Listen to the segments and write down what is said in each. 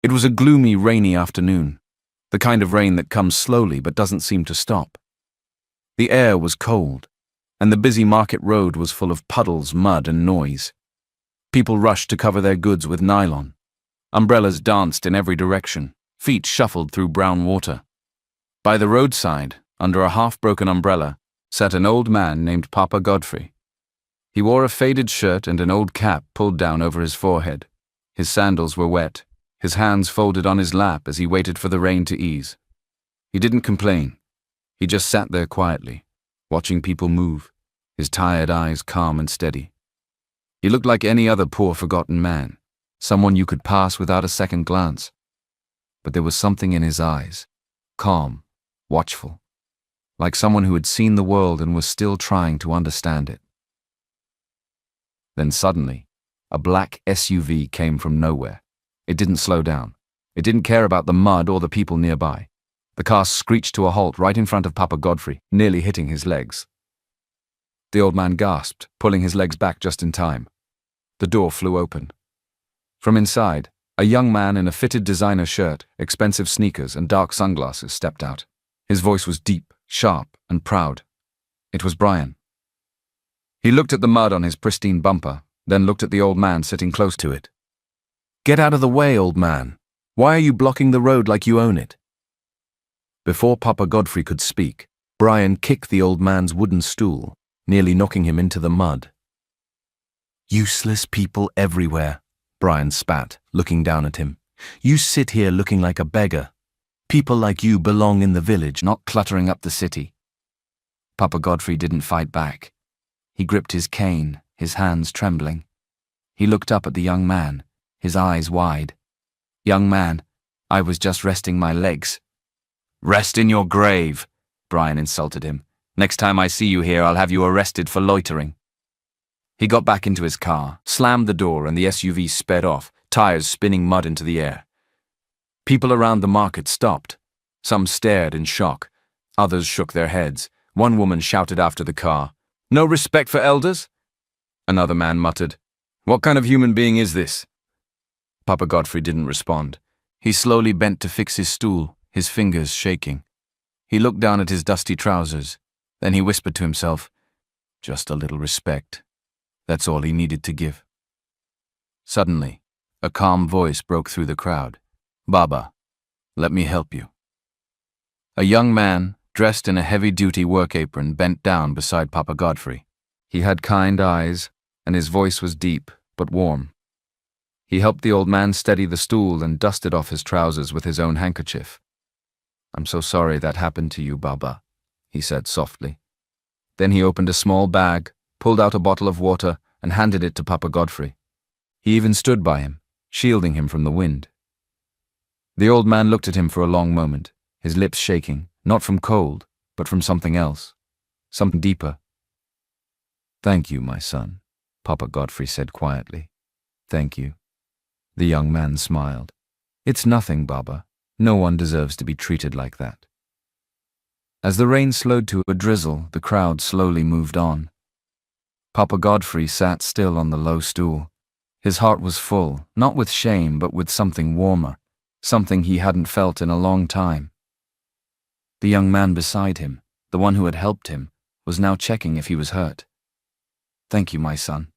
It was a gloomy, rainy afternoon, the kind of rain that comes slowly but doesn't seem to stop. The air was cold, and the busy market road was full of puddles, mud, and noise. People rushed to cover their goods with nylon. Umbrellas danced in every direction, feet shuffled through brown water. By the roadside, under a half-broken umbrella, sat an old man named Papa Godfrey. He wore a faded shirt and an old cap pulled down over his forehead. His sandals were wet, his hands folded on his lap as he waited for the rain to ease. He didn't complain. He just sat there quietly, watching people move, his tired eyes calm and steady. He looked like any other poor forgotten man, someone you could pass without a second glance. But there was something in his eyes, calm, watchful, like someone who had seen the world and was still trying to understand it. Then suddenly, a black SUV came from nowhere. It didn't slow down. It didn't care about the mud or the people nearby. The car screeched to a halt right in front of Papa Godfrey, nearly hitting his legs. The old man gasped, pulling his legs back just in time. The door flew open. From inside, a young man in a fitted designer shirt, expensive sneakers, and dark sunglasses stepped out. His voice was deep, sharp, and proud. It was Brian. He looked at the mud on his pristine bumper, then looked at the old man sitting close to it. "Get out of the way, old man. Why are you blocking the road like you own it?" Before Papa Godfrey could speak, Brian kicked the old man's wooden stool, nearly knocking him into the mud. "Useless people everywhere," Brian spat, looking down at him. "You sit here looking like a beggar. People like you belong in the village, not cluttering up the city." Papa Godfrey didn't fight back. He gripped his cane, his hands trembling. He looked up at the young man, his eyes wide. "Young man, I was just resting my legs." "Rest in your grave," Brian insulted him. "Next time I see you here, I'll have you arrested for loitering." He got back into his car, slammed the door, and the SUV sped off, tires spinning mud into the air. People around the market stopped. Some stared in shock. Others shook their heads. One woman shouted after the car, "No respect for elders?" Another man muttered, "What kind of human being is this?" Papa Godfrey didn't respond. He slowly bent to fix his stool, his fingers shaking. He looked down at his dusty trousers. Then he whispered to himself, "Just a little respect." That's all he needed to give. Suddenly, a calm voice broke through the crowd. "Baba, let me help you." A young man, dressed in a heavy-duty work apron, bent down beside Papa Godfrey. He had kind eyes, and his voice was deep but warm. He helped the old man steady the stool and dusted off his trousers with his own handkerchief. "I'm so sorry that happened to you, Baba," he said softly. Then he opened a small bag, pulled out a bottle of water, and handed it to Papa Godfrey. He even stood by him, shielding him from the wind. The old man looked at him for a long moment, his lips shaking, not from cold, but from something else, something deeper. "Thank you, my son," Papa Godfrey said quietly. "Thank you." The young man smiled. "It's nothing, Baba. No one deserves to be treated like that." As the rain slowed to a drizzle, the crowd slowly moved on. Papa Godfrey sat still on the low stool. His heart was full, not with shame, but with something warmer, something he hadn't felt in a long time. The young man beside him, the one who had helped him, was now checking if he was hurt. "Thank you, my son,"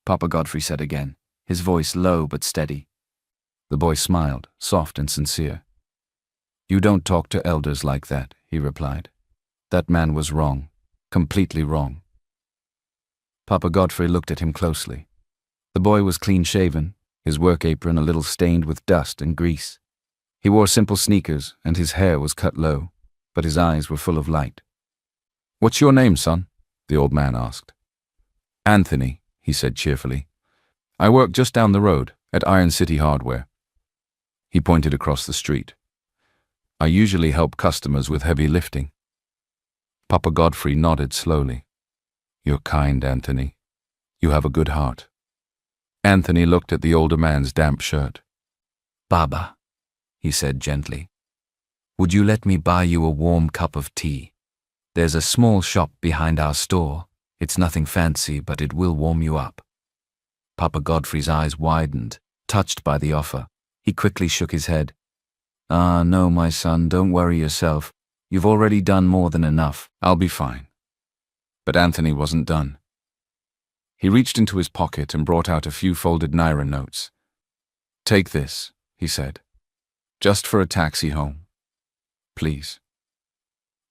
Papa Godfrey said again, his voice low but steady. The boy smiled, soft and sincere. "You don't talk to elders like that," he replied. "That man was wrong, completely wrong." Papa Godfrey looked at him closely. The boy was clean-shaven, his work apron a little stained with dust and grease. He wore simple sneakers, and his hair was cut low, but his eyes were full of light. "What's your name, son?" the old man asked. "Anthony," he said cheerfully. "I work just down the road, at Iron City Hardware." He pointed across the street. "I usually help customers with heavy lifting." Papa Godfrey nodded slowly. "You're kind, Anthony. You have a good heart." Anthony looked at the older man's damp shirt. "Baba," he said gently, "would you let me buy you a warm cup of tea? There's a small shop behind our store. It's nothing fancy, but it will warm you up." Papa Godfrey's eyes widened, touched by the offer. He quickly shook his head. "Ah, no, my son, don't worry yourself. You've already done more than enough. I'll be fine." But Anthony wasn't done. He reached into his pocket and brought out a few folded naira notes. "Take this," he said. "Just for a taxi home. Please."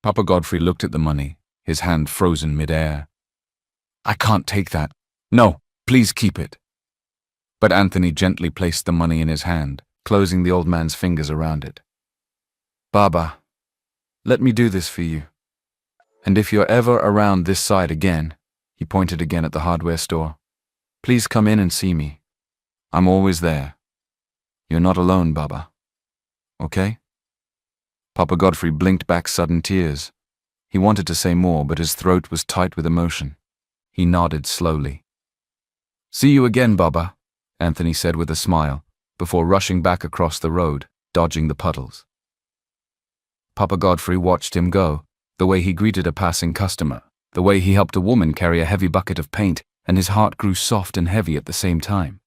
Papa Godfrey looked at the money, his hand frozen mid-air. "I can't take that. No, please keep it." But Anthony gently placed the money in his hand, closing the old man's fingers around it. "Baba, let me do this for you. And if you're ever around this side again," he pointed again at the hardware store, "please come in and see me. I'm always there. You're not alone, Baba. Okay?" Papa Godfrey blinked back sudden tears. He wanted to say more, but his throat was tight with emotion. He nodded slowly. "See you again, Baba," Anthony said with a smile, before rushing back across the road, dodging the puddles. Papa Godfrey watched him go, the way he greeted a passing customer, the way he helped a woman carry a heavy bucket of paint, and his heart grew soft and heavy at the same time.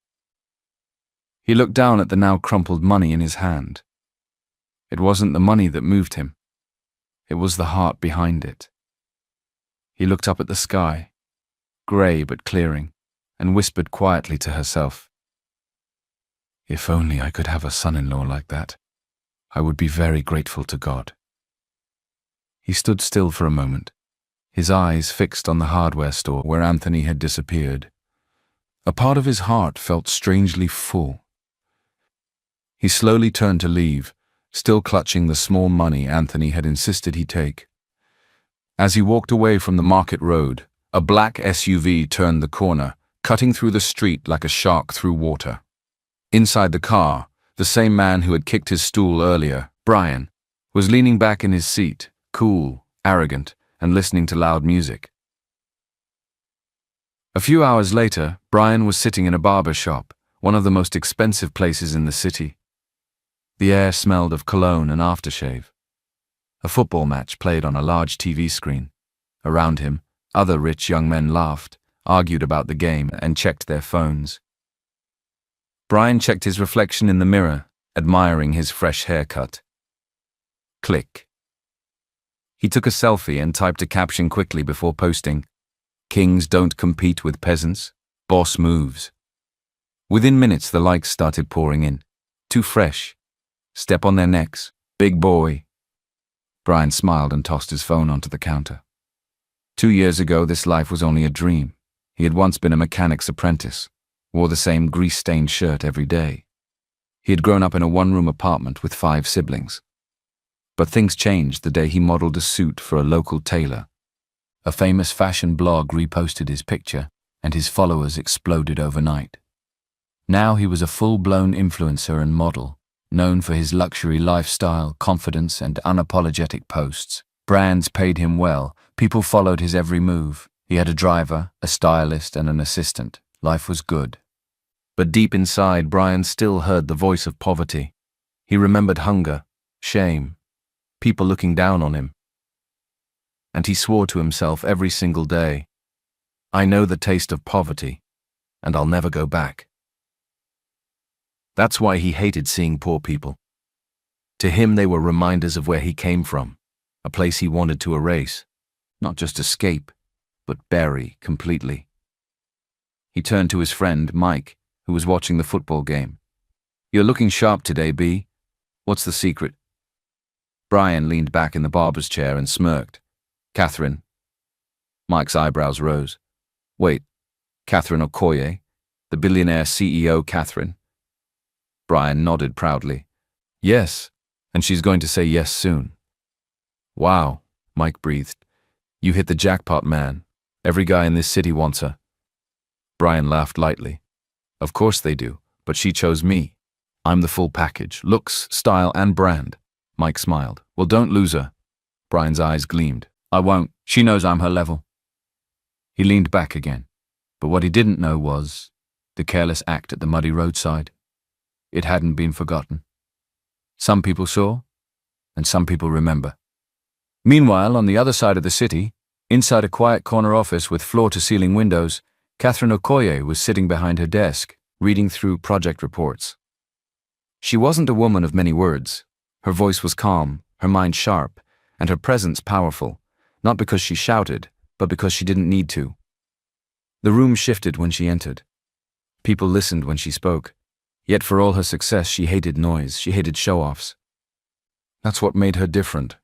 He looked down at the now crumpled money in his hand. It wasn't the money that moved him. It was the heart behind it. He looked up at the sky, grey but clearing, and whispered quietly to herself, "If only I could have a son-in-law like that, I would be very grateful to God." He stood still for a moment, his eyes fixed on the hardware store where Anthony had disappeared. A part of his heart felt strangely full. He slowly turned to leave, still clutching the small money Anthony had insisted he take. As he walked away from the market road, a black SUV turned the corner, cutting through the street like a shark through water. Inside the car, the same man who had kicked his stool earlier, Brian, was leaning back in his seat, cool, arrogant, and listening to loud music. A few hours later, Brian was sitting in a barber shop, one of the most expensive places in the city. The air smelled of cologne and aftershave. A football match played on a large TV screen. Around him, other rich young men laughed, argued about the game, and checked their phones. Brian checked his reflection in the mirror, admiring his fresh haircut. Click. He took a selfie and typed a caption quickly before posting, "Kings don't compete with peasants. Boss moves." Within minutes, the likes started pouring in. "Too fresh. Step on their necks. Big boy." Brian smiled and tossed his phone onto the counter. 2 years ago, this life was only a dream. He had once been a mechanic's apprentice, wore the same grease-stained shirt every day. He had grown up in a one-room apartment with 5 siblings. But things changed the day he modeled a suit for a local tailor. A famous fashion blog reposted his picture, and his followers exploded overnight. Now he was a full-blown influencer and model, known for his luxury lifestyle, confidence, and unapologetic posts. Brands paid him well, people followed his every move. He had a driver, a stylist, and an assistant. Life was good. But deep inside, Brian still heard the voice of poverty. He remembered hunger, shame, people looking down on him. And he swore to himself every single day, "I know the taste of poverty, and I'll never go back." That's why he hated seeing poor people. To him, they were reminders of where he came from, a place he wanted to erase, not just escape, but bury completely. He turned to his friend, Mike, who was watching the football game. "You're looking sharp today, B. What's the secret?" Brian leaned back in the barber's chair and smirked. "Catherine." Mike's eyebrows rose. "Wait, Catherine Okoye, the billionaire CEO Catherine?" Brian nodded proudly. "Yes, and she's going to say yes soon." "Wow," Mike breathed. "You hit the jackpot, man. Every guy in this city wants her." Brian laughed lightly. "Of course they do, but she chose me. I'm the full package, looks, style, and brand." Mike smiled. "Well, don't lose her." Brian's eyes gleamed. "I won't. She knows I'm her level." He leaned back again, but what he didn't know was the careless act at the muddy roadside. It hadn't been forgotten. Some people saw, and some people remember. Meanwhile, on the other side of the city, inside a quiet corner office with floor-to-ceiling windows, Catherine Okoye was sitting behind her desk, reading through project reports. She wasn't a woman of many words. Her voice was calm, her mind sharp, and her presence powerful, not because she shouted, but because she didn't need to. The room shifted when she entered. People listened when she spoke. Yet for all her success, she hated noise, she hated show-offs. That's what made her different.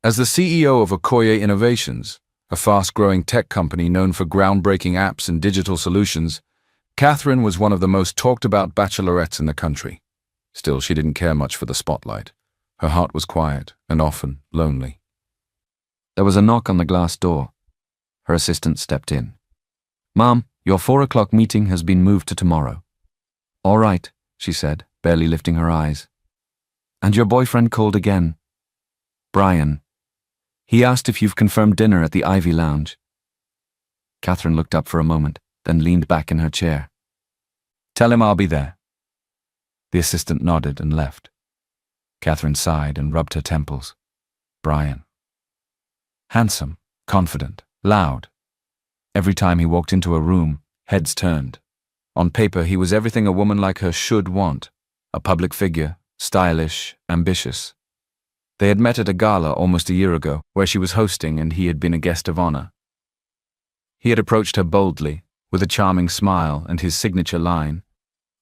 As the CEO of Okoye Innovations, a fast-growing tech company known for groundbreaking apps and digital solutions, Catherine was one of the most talked-about bachelorettes in the country. Still, she didn't care much for the spotlight. Her heart was quiet and often lonely. There was a knock on the glass door. Her assistant stepped in. "Mom, your 4 o'clock meeting has been moved to tomorrow." "All right," she said, barely lifting her eyes. "And your boyfriend called again." "Brian. He asked if you've confirmed dinner at the Ivy Lounge." Catherine looked up for a moment, then leaned back in her chair. "Tell him I'll be there." The assistant nodded and left. Catherine sighed and rubbed her temples. Brian. Handsome, confident, loud. Every time he walked into a room, heads turned. On paper, he was everything a woman like her should want. A public figure, stylish, ambitious. They had met at a gala almost a year ago, where she was hosting and he had been a guest of honor. He had approached her boldly, with a charming smile and his signature line,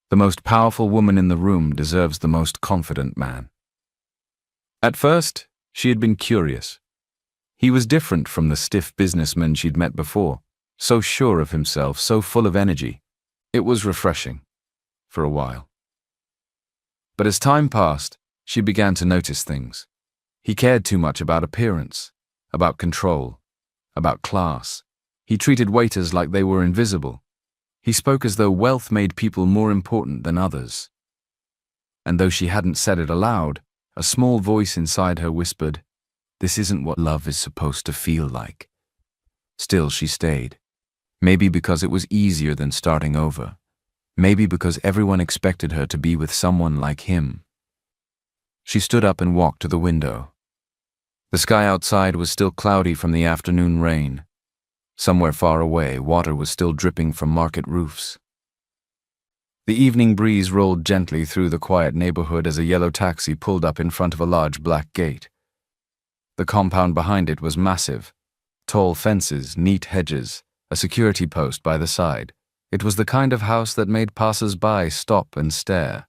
"The most powerful woman in the room deserves the most confident man." At first, she had been curious. He was different from the stiff businessmen she'd met before, so sure of himself, so full of energy. It was refreshing, for a while. But as time passed, she began to notice things. He cared too much about appearance, about control, about class. He treated waiters like they were invisible. He spoke as though wealth made people more important than others. And though she hadn't said it aloud, a small voice inside her whispered, "This isn't what love is supposed to feel like." Still, she stayed. Maybe because it was easier than starting over. Maybe because everyone expected her to be with someone like him. She stood up and walked to the window. The sky outside was still cloudy from the afternoon rain. Somewhere far away, water was still dripping from market roofs. The evening breeze rolled gently through the quiet neighborhood as a yellow taxi pulled up in front of a large black gate. The compound behind it was massive. Tall fences, neat hedges, a security post by the side. It was the kind of house that made passers-by stop and stare.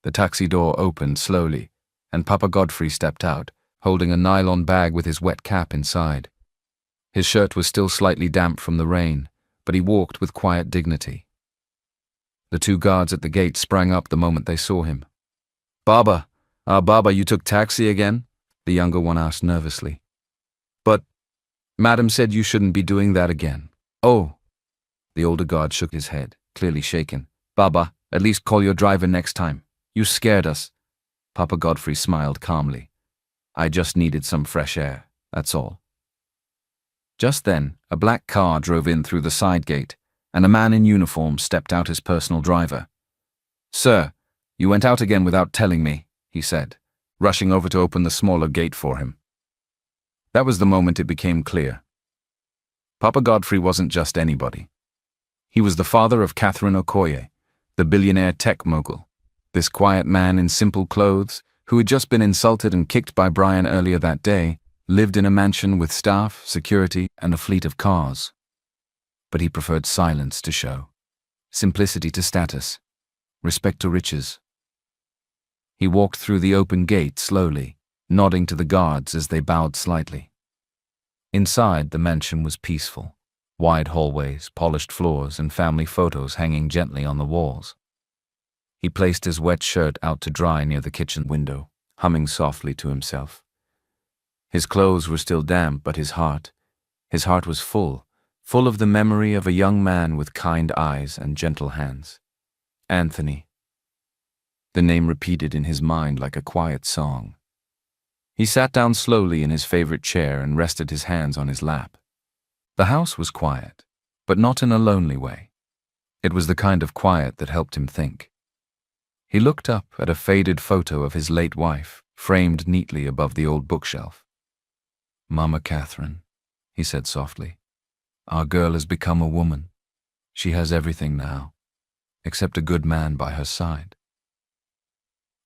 The taxi door opened slowly, and Papa Godfrey stepped out, holding a nylon bag with his wet cap inside. His shirt was still slightly damp from the rain, but he walked with quiet dignity. The 2 guards at the gate sprang up the moment they saw him. "Baba, Baba, you took taxi again?" the younger one asked nervously. "But Madam said you shouldn't be doing that again." "Oh." The older guard shook his head, clearly shaken. "Baba, at least call your driver next time. You scared us." Papa Godfrey smiled calmly. "I just needed some fresh air, that's all." Just then, a black car drove in through the side gate, and a man in uniform stepped out as personal driver. "Sir, you went out again without telling me," he said, rushing over to open the smaller gate for him. That was the moment it became clear. Papa Godfrey wasn't just anybody. He was the father of Catherine Okoye, the billionaire tech mogul. This quiet man in simple clothes, who had just been insulted and kicked by Brian earlier that day, lived in a mansion with staff, security, and a fleet of cars. But he preferred silence to show, simplicity to status, respect to riches. He walked through the open gate slowly, nodding to the guards as they bowed slightly. Inside, the mansion was peaceful. Wide hallways, polished floors, and family photos hanging gently on the walls. He placed his wet shirt out to dry near the kitchen window, humming softly to himself. His clothes were still damp, but his heart was full of the memory of a young man with kind eyes and gentle hands. Anthony. The name repeated in his mind like a quiet song. He sat down slowly in his favorite chair and rested his hands on his lap. The house was quiet, but not in a lonely way. It was the kind of quiet that helped him think. He looked up at a faded photo of his late wife, framed neatly above the old bookshelf. "Mama Catherine," he said softly. "Our girl has become a woman. She has everything now. except a good man by her side.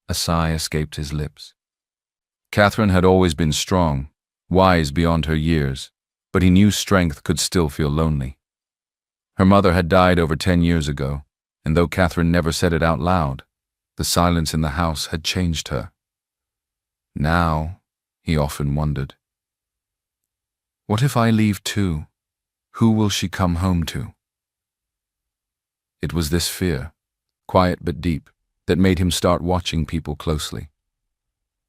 A sigh escaped his lips. Catherine had always been strong, wise beyond her years, but he knew strength could still feel lonely. Her mother had died over 10 years ago, and though Catherine never said it out loud, the silence in the house had changed her. Now, he often wondered, what if I leave too? Who will she come home to? It was this fear, quiet but deep, that made him start watching people closely.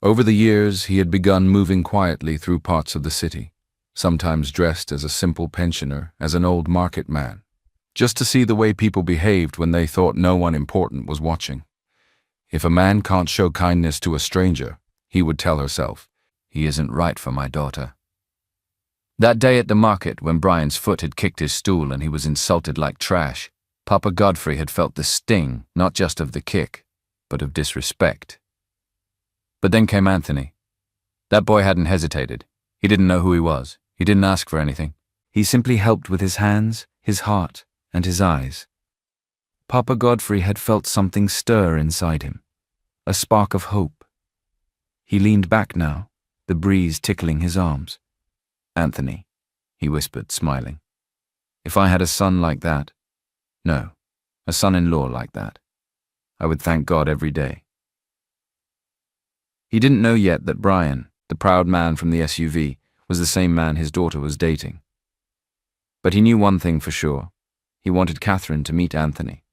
Over the years, he had begun moving quietly through parts of the city, sometimes dressed as a simple pensioner, as an old market man, just to see the way people behaved when they thought no one important was watching. If a man can't show kindness to a stranger, he would tell herself, he isn't right for my daughter. That day at the market, when Brian's foot had kicked his stool and he was insulted like trash, Papa Godfrey had felt the sting, not just of the kick, but of disrespect. But then came Anthony. That boy hadn't hesitated. He didn't know who he was. He didn't ask for anything. He simply helped with his hands, his heart, and his eyes. Papa Godfrey had felt something stir inside him, a spark of hope. He leaned back now, the breeze tickling his arms. Anthony, he whispered, smiling. If I had a son like that, no, a son-in-law like that, I would thank God every day. He didn't know yet that Brian, the proud man from the SUV, was the same man his daughter was dating. But he knew one thing for sure. He wanted Catherine to meet Anthony.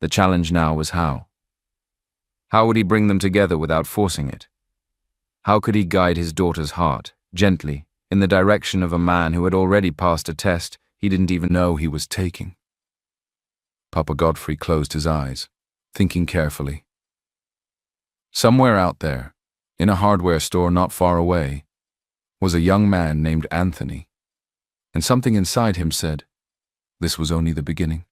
The challenge now was how. How would he bring them together without forcing it? How could he guide his daughter's heart, gently, in the direction of a man who had already passed a test he didn't even know he was taking? Papa Godfrey closed his eyes, thinking carefully. Somewhere out there, in a hardware store not far away, was a young man named Anthony, and something inside him said, this was only the beginning.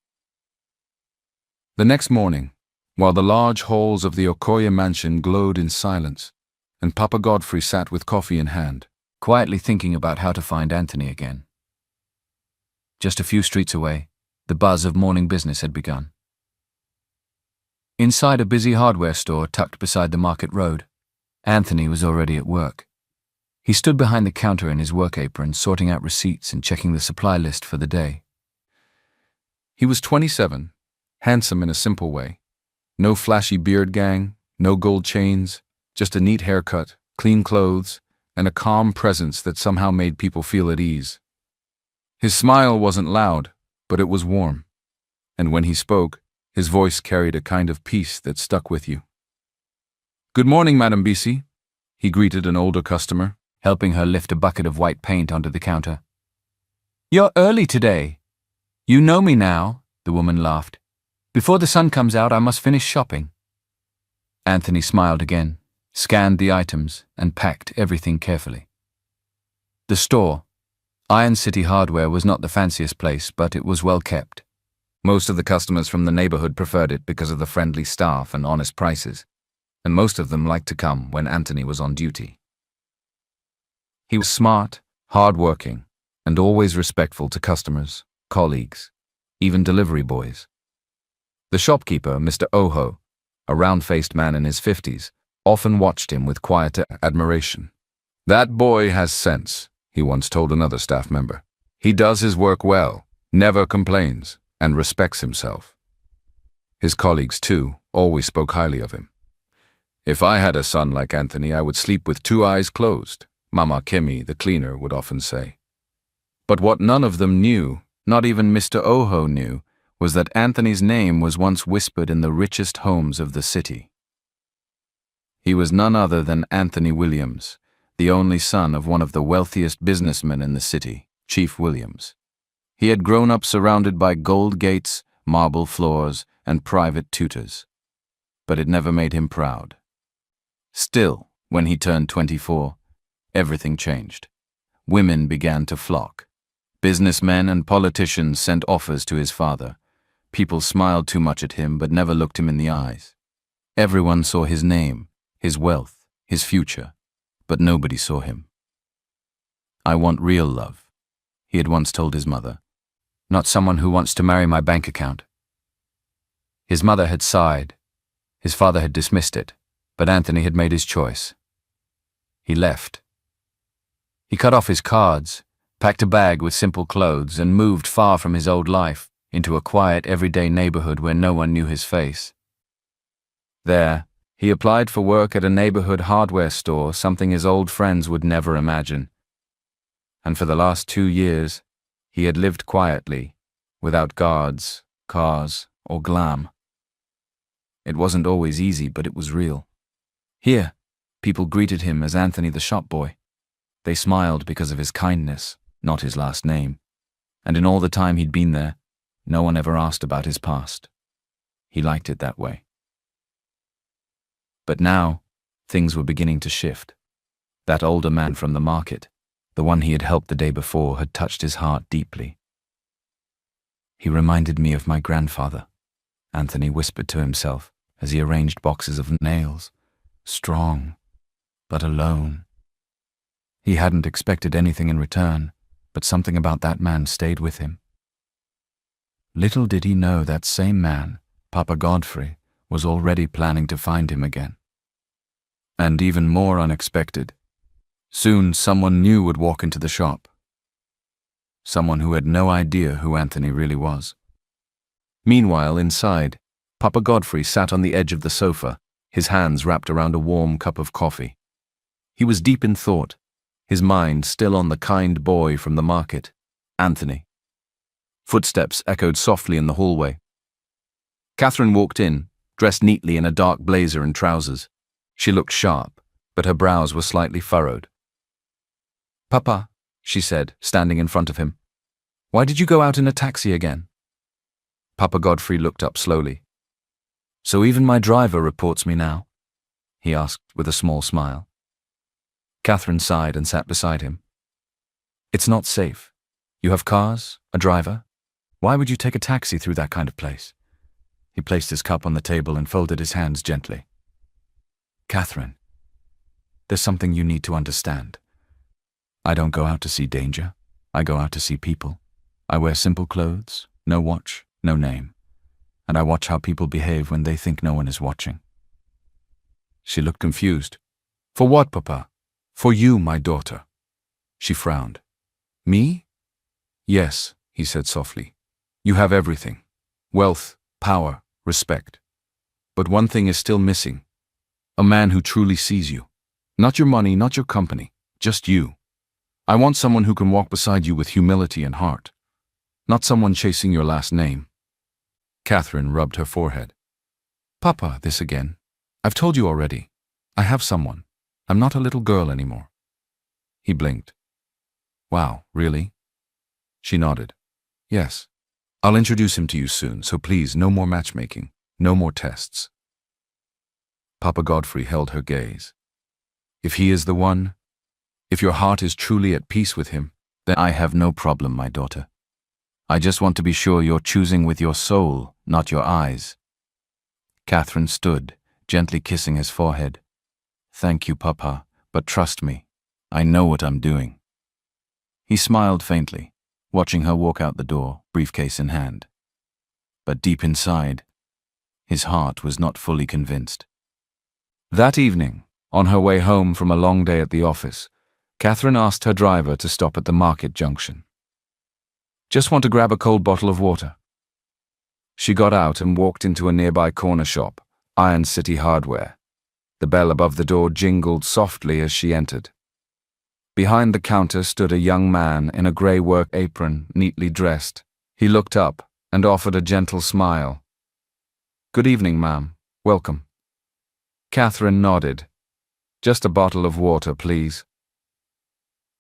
The next morning, while the large halls of the Okoye mansion glowed in silence, and Papa Godfrey sat with coffee in hand, quietly thinking about how to find Anthony again. Just a few streets away, the buzz of morning business had begun. Inside a busy hardware store tucked beside the market road, Anthony was already at work. He stood behind the counter in his work apron, sorting out receipts and checking the supply list for the day. He was 27, handsome in a simple way. No flashy beard gang, no gold chains, just a neat haircut, clean clothes, and a calm presence that somehow made people feel at ease. His smile wasn't loud, but it was warm, and when he spoke, his voice carried a kind of peace that stuck with you. Good morning, Madam Bisi, he greeted an older customer, helping her lift a bucket of white paint onto the counter. You're early today. You know me now, the woman laughed. Before the sun comes out, I must finish shopping. Anthony smiled again, scanned the items, and packed everything carefully. The store, Iron City Hardware, was not the fanciest place, but it was well kept. Most of the customers from the neighborhood preferred it because of the friendly staff and honest prices, and most of them liked to come when Anthony was on duty. He was smart, hard-working, and always respectful to customers, colleagues, even delivery boys. The shopkeeper, Mr. Oho, a round-faced man in his 50s, often watched him with quiet admiration. That boy has sense, he once told another staff member. He does his work well, never complains, and respects himself. His colleagues, too, always spoke highly of him. If I had a son like Anthony, I would sleep with 2 eyes closed, Mama Kimmy, the cleaner, would often say. But what none of them knew, not even Mr. Oho knew, was that Anthony's name was once whispered in the richest homes of the city. He was none other than Anthony Williams, the only son of one of the wealthiest businessmen in the city, Chief Williams. He had grown up surrounded by gold gates, marble floors, and private tutors. But it never made him proud. Still, when he turned 24, everything changed. Women began to flock. Businessmen and politicians sent offers to his father. People smiled too much at him but never looked him in the eyes. Everyone saw his name, his wealth, his future, but nobody saw him. I want real love, he had once told his mother. Not someone who wants to marry my bank account. His mother had sighed. His father had dismissed it, but Anthony had made his choice. He left. He cut off his cards, packed a bag with simple clothes, and moved far from his old life into a quiet, everyday neighborhood where no one knew his face. There, he applied for work at a neighborhood hardware store, something his old friends would never imagine. And for the last 2 years, he had lived quietly, without guards, cars, or glam. It wasn't always easy, but it was real. Here, people greeted him as Anthony the shop boy. They smiled because of his kindness, not his last name. And in all the time he'd been there, no one ever asked about his past. He liked it that way. But now, things were beginning to shift. That older man from the market, the one he had helped the day before, had touched his heart deeply. He reminded me of my grandfather, Anthony whispered to himself as he arranged boxes of nails. Strong, but alone. He hadn't expected anything in return, but something about that man stayed with him. Little did he know that same man, Papa Godfrey, was already planning to find him again. And even more unexpected, soon someone new would walk into the shop. Someone who had no idea who Anthony really was. Meanwhile, inside, Papa Godfrey sat on the edge of the sofa, his hands wrapped around a warm cup of coffee. He was deep in thought, his mind still on the kind boy from the market, Anthony. Footsteps echoed softly in the hallway. Catherine walked in, dressed neatly in a dark blazer and trousers. She looked sharp, but her brows were slightly furrowed. "Papa," she said, standing in front of him, "why did you go out in a taxi again?" Papa Godfrey looked up slowly. "So even my driver reports me now?" he asked with a small smile. Catherine sighed and sat beside him. "It's not safe. You have cars, a driver. Why would you take a taxi through that kind of place?" He placed his cup on the table and folded his hands gently. "Catherine, there's something you need to understand. I don't go out to see danger. I go out to see people. I wear simple clothes, no watch, no name. And I watch how people behave when they think no one is watching." She looked confused. "For what, Papa?" "For you, my daughter." She frowned. "Me?" "Yes," he said softly. "You have everything. Wealth, power, respect. But one thing is still missing. A man who truly sees you. Not your money, not your company, just you. I want someone who can walk beside you with humility and heart. Not someone chasing your last name." Catherine rubbed her forehead. "Papa, this again. I've told you already. I have someone. I'm not a little girl anymore." He blinked. "Wow, really?" She nodded. "Yes. I'll introduce him to you soon, so please, no more matchmaking, no more tests." Papa Godfrey held her gaze. "If he is the one, if your heart is truly at peace with him, then I have no problem, my daughter. I just want to be sure you're choosing with your soul, not your eyes." Catherine stood, gently kissing his forehead. "Thank you, Papa, but trust me, I know what I'm doing." He smiled faintly, watching her walk out the door, briefcase in hand. But deep inside, his heart was not fully convinced. That evening, on her way home from a long day at the office, Catherine asked her driver to stop at the market junction. "Just want to grab a cold bottle of water." She got out and walked into a nearby corner shop, Iron City Hardware. The bell above the door jingled softly as she entered. Behind the counter stood a young man in a grey work apron, neatly dressed. He looked up and offered a gentle smile. "Good evening, ma'am. Welcome." Catherine nodded. "Just a bottle of water, please."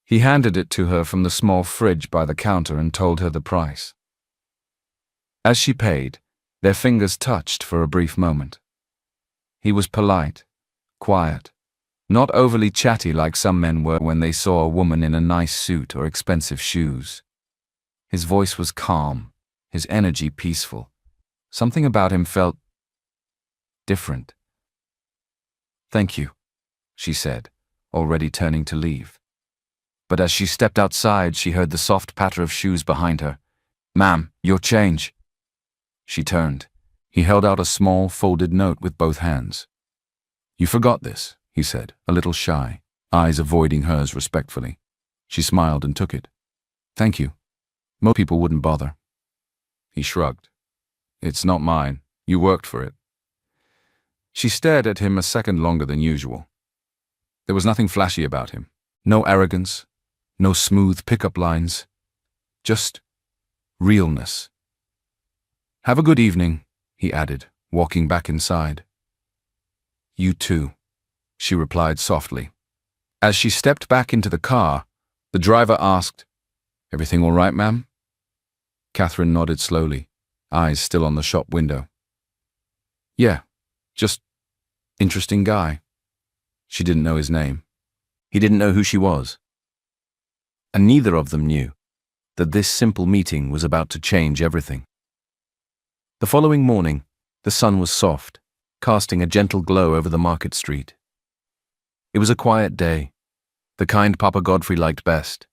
He handed it to her from the small fridge by the counter and told her the price. As she paid, their fingers touched for a brief moment. He was polite, quiet, not overly chatty like some men were when they saw a woman in a nice suit or expensive shoes. His voice was calm, his energy peaceful. Something about him felt different. "Thank you," she said, already turning to leave. But as she stepped outside, she heard the soft patter of shoes behind her. "Ma'am, your change." She turned. He held out a small, folded note with both hands. "You forgot this," he said, a little shy, eyes avoiding hers respectfully. She smiled and took it. "Thank you. Most people wouldn't bother." He shrugged. "It's not mine. You worked for it." She stared at him a second longer than usual. There was nothing flashy about him. No arrogance, no smooth pickup lines. Just realness. "Have a good evening," he added, walking back inside. "You too," she replied softly. As she stepped back into the car, the driver asked, "Everything all right, ma'am?" Catherine nodded slowly, eyes still on the shop window. "Yeah, just interesting guy." She didn't know his name. He didn't know who she was. And neither of them knew that this simple meeting was about to change everything. The following morning, the sun was soft, casting a gentle glow over the market street. It was a quiet day, the kind Papa Godfrey liked best.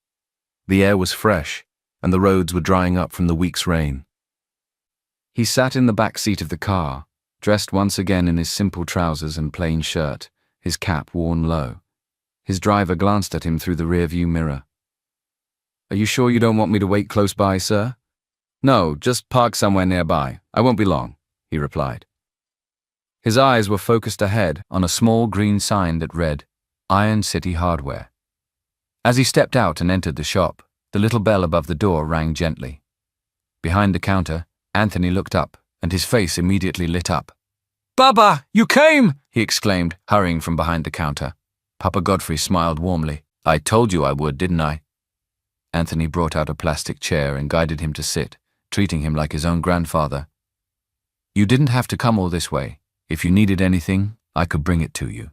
The air was fresh, and the roads were drying up from the week's rain. He sat in the back seat of the car, dressed once again in his simple trousers and plain shirt, his cap worn low. His driver glanced at him through the rearview mirror. "Are you sure you don't want me to wait close by, sir?" "No, just park somewhere nearby. I won't be long," he replied. His eyes were focused ahead on a small green sign that read, "Iron City Hardware." As he stepped out and entered the shop, the little bell above the door rang gently. Behind the counter, Anthony looked up, and his face immediately lit up. "Baba, you came!" he exclaimed, hurrying from behind the counter. Papa Godfrey smiled warmly. "I told you I would, didn't I?" Anthony brought out a plastic chair and guided him to sit, treating him like his own grandfather. "You didn't have to come all this way. If you needed anything, I could bring it to you."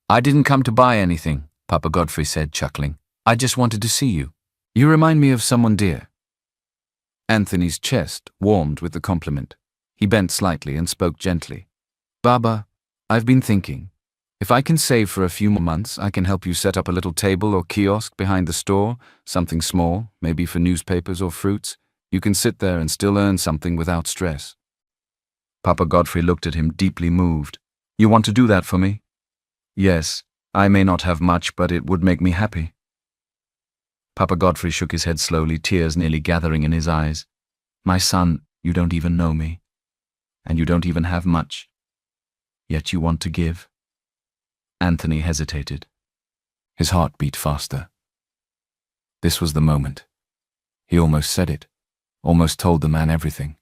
"I didn't come to buy anything," Papa Godfrey said, chuckling. "I just wanted to see you. You remind me of someone dear." Anthony's chest warmed with the compliment. He bent slightly and spoke gently. "Baba, I've been thinking. If I can save for a few more months, I can help you set up a little table or kiosk behind the store, something small, maybe for newspapers or fruits. You can sit there and still earn something without stress." Papa Godfrey looked at him, deeply moved. "You want to do that for me?" "Yes, I may not have much, but it would make me happy." Papa Godfrey shook his head slowly, tears nearly gathering in his eyes. "My son, you don't even know me. And you don't even have much. Yet you want to give." Anthony hesitated. His heart beat faster. This was the moment. He almost said it, almost told the man everything.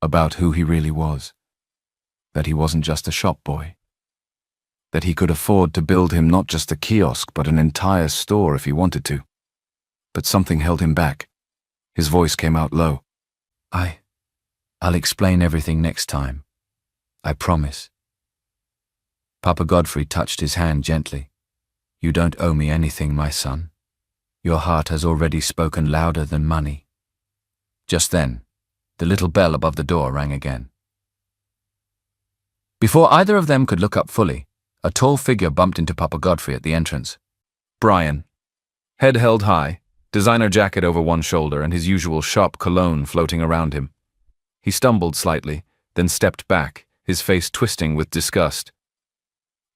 About who he really was. That he wasn't just a shop boy. That he could afford to build him not just a kiosk, but an entire store if he wanted to. But something held him back. His voice came out low. I'll explain everything next time. I promise." Papa Godfrey touched his hand gently. "You don't owe me anything, my son. Your heart has already spoken louder than money." Just then, the little bell above the door rang again. Before either of them could look up fully, a tall figure bumped into Papa Godfrey at the entrance. Brian. Head held high, designer jacket over one shoulder and his usual shop cologne floating around him. He stumbled slightly, then stepped back, his face twisting with disgust.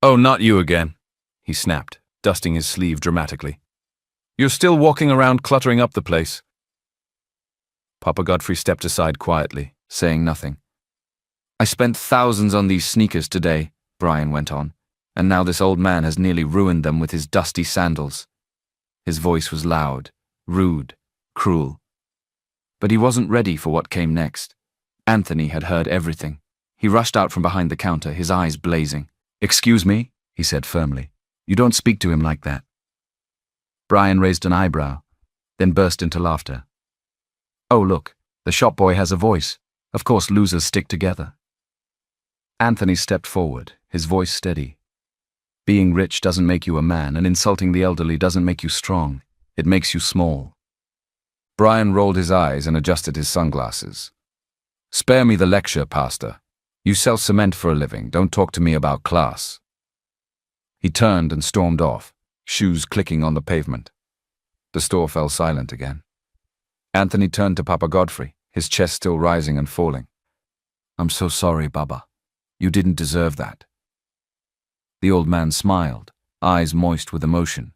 "Oh, not you again," he snapped, dusting his sleeve dramatically. "You're still walking around cluttering up the place." Papa Godfrey stepped aside quietly, saying nothing. "I spent thousands on these sneakers today," Brian went on, "and now this old man has nearly ruined them with his dusty sandals." His voice was loud, rude, cruel. But he wasn't ready for what came next. Anthony had heard everything. He rushed out from behind the counter, his eyes blazing. "Excuse me," he said firmly. "You don't speak to him like that." Brian raised an eyebrow, then burst into laughter. "Oh, look, the shop boy has a voice. Of course losers stick together." Anthony stepped forward, his voice steady. "Being rich doesn't make you a man, and insulting the elderly doesn't make you strong. It makes you small." Brian rolled his eyes and adjusted his sunglasses. "Spare me the lecture, Pastor. You sell cement for a living. Don't talk to me about class." He turned and stormed off, shoes clicking on the pavement. The store fell silent again. Anthony turned to Papa Godfrey, his chest still rising and falling. I'm so sorry, Baba. You didn't deserve that. The old man smiled, eyes moist with emotion.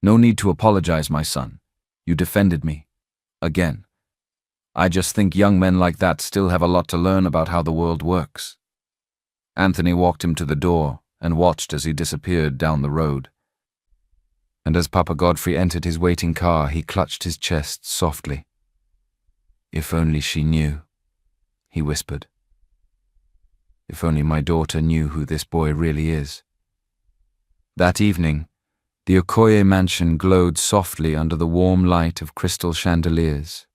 No need to apologize, my son. You defended me. Again. I just think young men like that still have a lot to learn about how the world works. Anthony walked him to the door and watched as he disappeared down the road. And as Papa Godfrey entered his waiting car, he clutched his chest softly. If only she knew, he whispered. If only my daughter knew who this boy really is. That evening, the Okoye mansion glowed softly under the warm light of crystal chandeliers.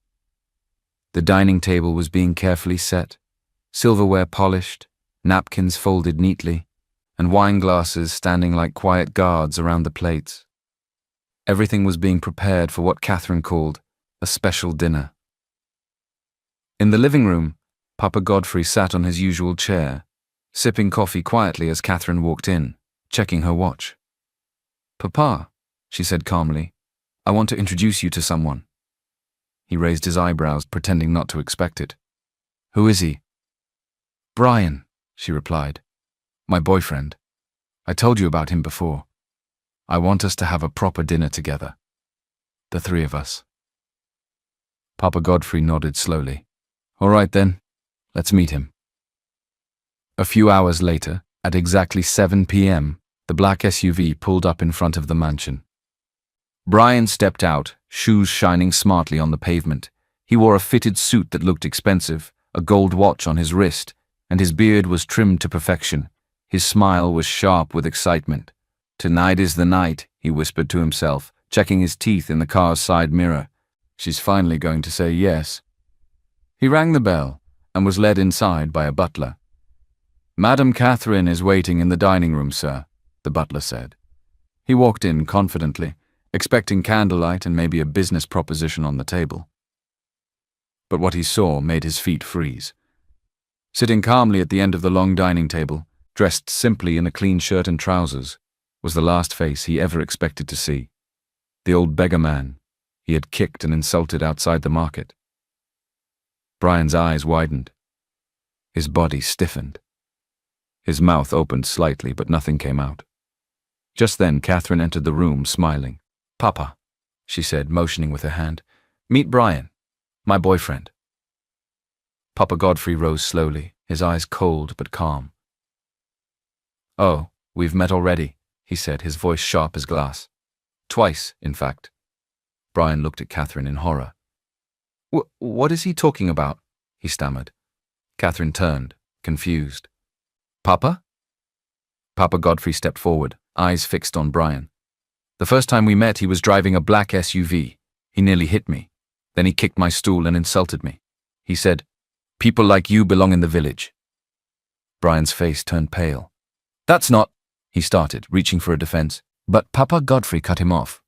The dining table was being carefully set, silverware polished, napkins folded neatly, and wine glasses standing like quiet guards around the plates. Everything was being prepared for what Catherine called a special dinner. In the living room, Papa Godfrey sat on his usual chair, sipping coffee quietly as Catherine walked in, checking her watch. Papa, she said calmly, I want to introduce you to someone. He raised his eyebrows, pretending not to expect it. Who is he? Brian, she replied. My boyfriend. I told you about him before. I want us to have a proper dinner together. The three of us. Papa Godfrey nodded slowly. All right then, let's meet him. A few hours later, at exactly 7 p.m., the black SUV pulled up in front of the mansion. Brian stepped out, shoes shining smartly on the pavement. He wore a fitted suit that looked expensive, a gold watch on his wrist, and his beard was trimmed to perfection. His smile was sharp with excitement. Tonight is the night, he whispered to himself, checking his teeth in the car's side mirror. She's finally going to say yes. He rang the bell and was led inside by a butler. Madam Catherine is waiting in the dining room, sir, the butler said. He walked in confidently, expecting candlelight and maybe a business proposition on the table. But what he saw made his feet freeze. Sitting calmly at the end of the long dining table, dressed simply in a clean shirt and trousers, was the last face he ever expected to see. The old beggar man he had kicked and insulted outside the market. Brian's eyes widened. His body stiffened. His mouth opened slightly, but nothing came out. Just then, Catherine entered the room, smiling. Papa, she said, motioning with her hand. Meet Brian, my boyfriend. Papa Godfrey rose slowly, his eyes cold but calm. Oh, we've met already, he said, his voice sharp as glass. Twice, in fact. Brian looked at Catherine in horror. What is he talking about? He stammered. Catherine turned, confused. Papa? Papa Godfrey stepped forward, eyes fixed on Brian. The first time we met, he was driving a black SUV. He nearly hit me. Then he kicked my stool and insulted me. He said, "People like you belong in the village." Brian's face turned pale. That's not, he started, reaching for a defense, but Papa Godfrey cut him off.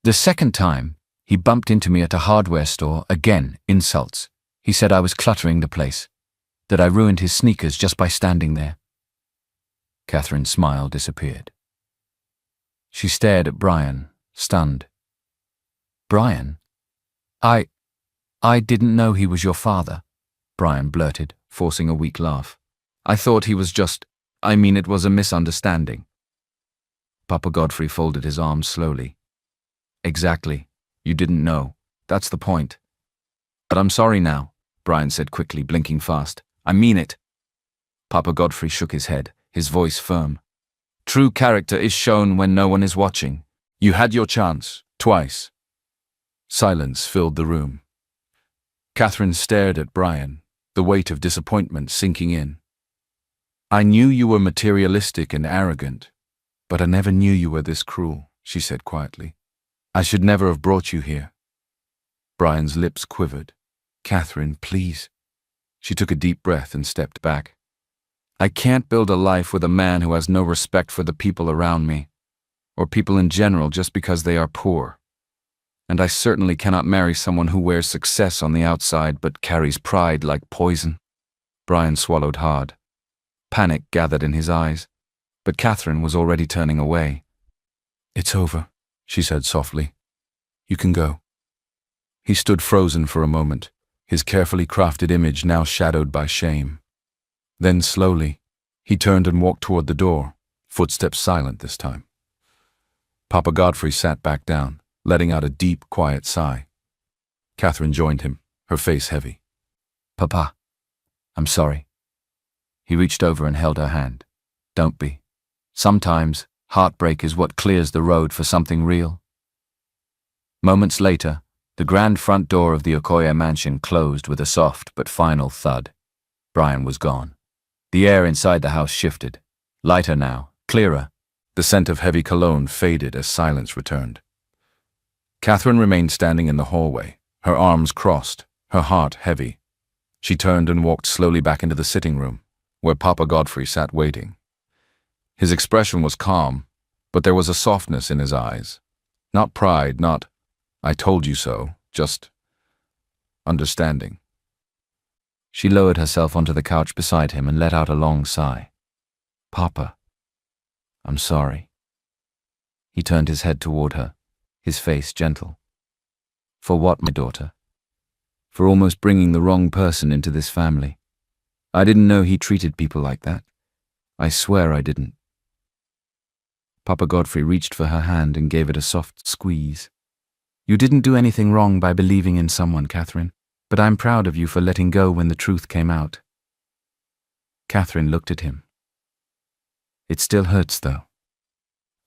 The second time, he bumped into me at a hardware store, again, insults. He said I was cluttering the place, that I ruined his sneakers just by standing there. Catherine's smile disappeared. She stared at Brian, stunned. Brian? I didn't know he was your father, Brian blurted, forcing a weak laugh. I thought he was just, it was a misunderstanding. Papa Godfrey folded his arms slowly. Exactly. You didn't know. That's the point. But I'm sorry now, Brian said quickly, blinking fast. I mean it. Papa Godfrey shook his head, his voice firm. True character is shown when no one is watching. You had your chance, twice. Silence filled the room. Catherine stared at Brian, the weight of disappointment sinking in. I knew you were materialistic and arrogant, but I never knew you were this cruel, she said quietly. I should never have brought you here. Brian's lips quivered. Catherine, please. She took a deep breath and stepped back. I can't build a life with a man who has no respect for the people around me, or people in general just because they are poor. And I certainly cannot marry someone who wears success on the outside but carries pride like poison. Brian swallowed hard. Panic gathered in his eyes, but Catherine was already turning away. It's over, she said softly. You can go. He stood frozen for a moment, his carefully crafted image now shadowed by shame. Then slowly, he turned and walked toward the door, footsteps silent this time. Papa Godfrey sat back down, letting out a deep, quiet sigh. Catherine joined him, her face heavy. Papa, I'm sorry. He reached over and held her hand. Don't be. Sometimes, heartbreak is what clears the road for something real. Moments later, the grand front door of the Okoye mansion closed with a soft but final thud. Brian was gone. The air inside the house shifted. Lighter now, clearer. The scent of heavy cologne faded as silence returned. Catherine remained standing in the hallway, her arms crossed, her heart heavy. She turned and walked slowly back into the sitting room, where Papa Godfrey sat waiting. His expression was calm, but there was a softness in his eyes. Not pride, not, "I told you so," just understanding. She lowered herself onto the couch beside him and let out a long sigh. Papa, I'm sorry. He turned his head toward her, his face gentle. For what, my daughter? For almost bringing the wrong person into this family. I didn't know he treated people like that. I swear I didn't. Papa Godfrey reached for her hand and gave it a soft squeeze. You didn't do anything wrong by believing in someone, Catherine, but I'm proud of you for letting go when the truth came out. Catherine looked at him. It still hurts, though.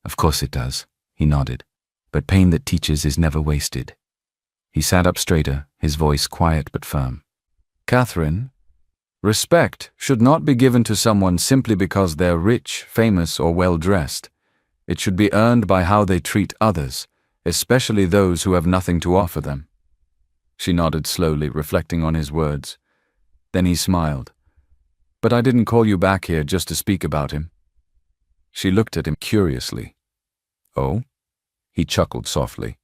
Of course it does, he nodded, but pain that teaches is never wasted. He sat up straighter, his voice quiet but firm. Catherine, respect should not be given to someone simply because they're rich, famous, or well-dressed. It should be earned by how they treat others, especially those who have nothing to offer them. She nodded slowly, reflecting on his words. Then he smiled. But I didn't call you back here just to speak about him. She looked at him curiously. Oh? He chuckled softly.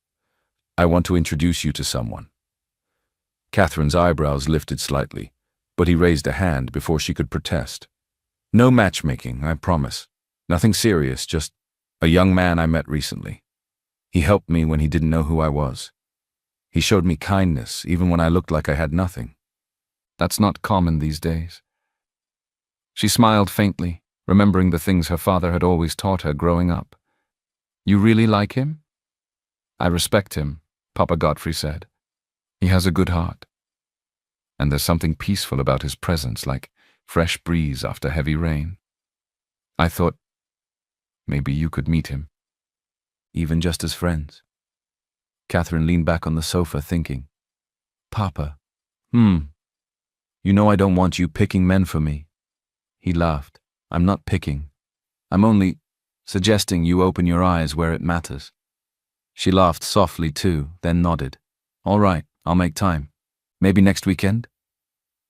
I want to introduce you to someone. Catherine's eyebrows lifted slightly, but he raised a hand before she could protest. No matchmaking, I promise. Nothing serious, just a young man I met recently. He helped me when he didn't know who I was. He showed me kindness even when I looked like I had nothing. That's not common these days. She smiled faintly, remembering the things her father had always taught her growing up. You really like him? I respect him, Papa Godfrey said. He has a good heart. And there's something peaceful about his presence, like fresh breeze after heavy rain. I thought maybe you could meet him, even just as friends. Catherine leaned back on the sofa thinking. Papa, you know I don't want you picking men for me. He laughed. I'm not picking. I'm only suggesting you open your eyes where it matters. She laughed softly too, then nodded. All right, I'll make time. Maybe next weekend?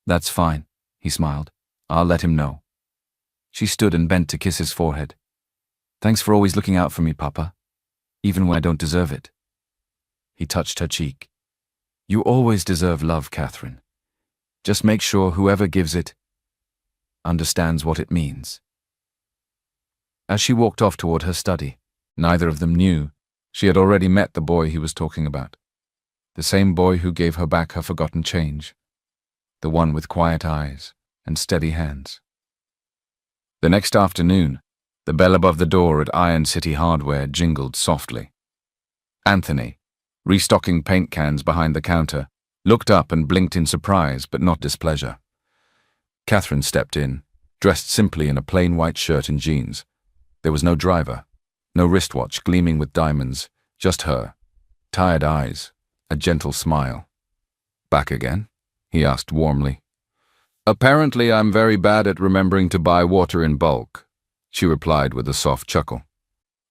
That's fine, he smiled. I'll let him know. She stood and bent to kiss his forehead. Thanks for always looking out for me, Papa, even when I don't deserve it. He touched her cheek. You always deserve love, Catherine. Just make sure whoever gives it understands what it means. As she walked off toward her study, neither of them knew she had already met the boy he was talking about. The same boy who gave her back her forgotten change. The one with quiet eyes and steady hands. The next afternoon, the bell above the door at Iron City Hardware jingled softly. Anthony, restocking paint cans behind the counter, looked up and blinked in surprise but not displeasure. Catherine stepped in, dressed simply in a plain white shirt and jeans. There was no driver, no wristwatch gleaming with diamonds, just her, tired eyes, a gentle smile. Back again? He asked warmly. Apparently I'm very bad at remembering to buy water in bulk, she replied with a soft chuckle.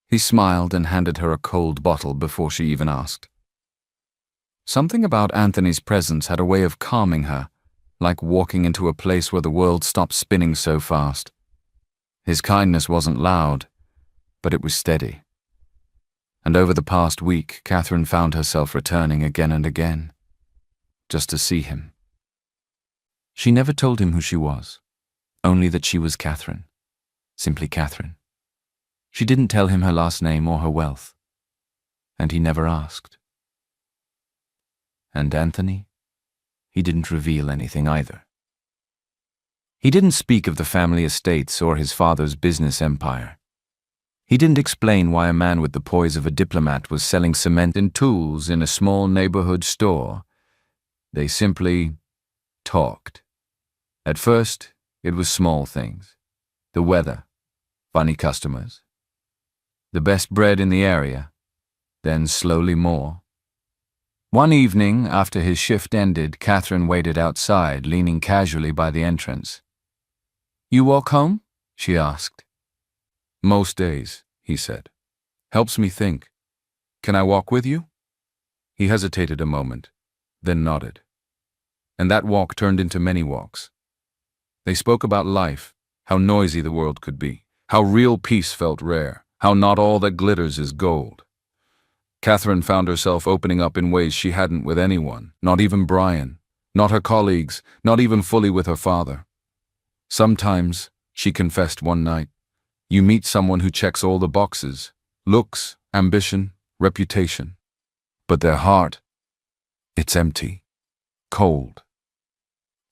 He smiled and handed her a cold bottle before she even asked. Something about Anthony's presence had a way of calming her, like walking into a place where the world stopped spinning so fast. His kindness wasn't loud, but it was steady. And over the past week, Catherine found herself returning again and again, just to see him. She never told him who she was, only that she was Catherine, simply Catherine. She didn't tell him her last name or her wealth, and he never asked. And Anthony? He didn't reveal anything either. He didn't speak of the family estates or his father's business empire. He didn't explain why a man with the poise of a diplomat was selling cement and tools in a small neighborhood store. They simply talked. At first, it was small things. The weather, funny customers, the best bread in the area, then slowly more. One evening, after his shift ended, Catherine waited outside, leaning casually by the entrance. "You walk home?" she asked. "Most days," he said. "Helps me think. Can I walk with you?" He hesitated a moment, then nodded. And that walk turned into many walks. They spoke about life, how noisy the world could be, how real peace felt rare, how not all that glitters is gold. Catherine found herself opening up in ways she hadn't with anyone, not even Brian, not her colleagues, not even fully with her father. Sometimes, she confessed one night, you meet someone who checks all the boxes, looks, ambition, reputation. But their heart, it's empty, cold.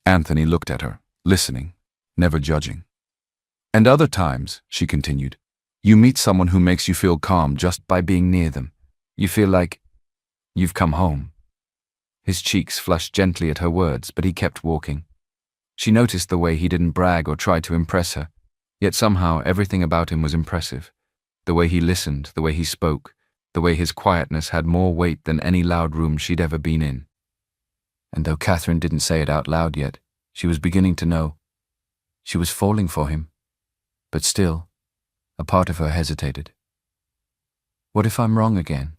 Anthony looked at her, listening, never judging. And other times, she continued, you meet someone who makes you feel calm just by being near them. You feel like you've come home. His cheeks flushed gently at her words, but he kept walking. She noticed the way he didn't brag or try to impress her, yet somehow everything about him was impressive. The way he listened, the way he spoke, the way his quietness had more weight than any loud room she'd ever been in. And though Catherine didn't say it out loud yet, she was beginning to know. She was falling for him. But still, a part of her hesitated. What if I'm wrong again?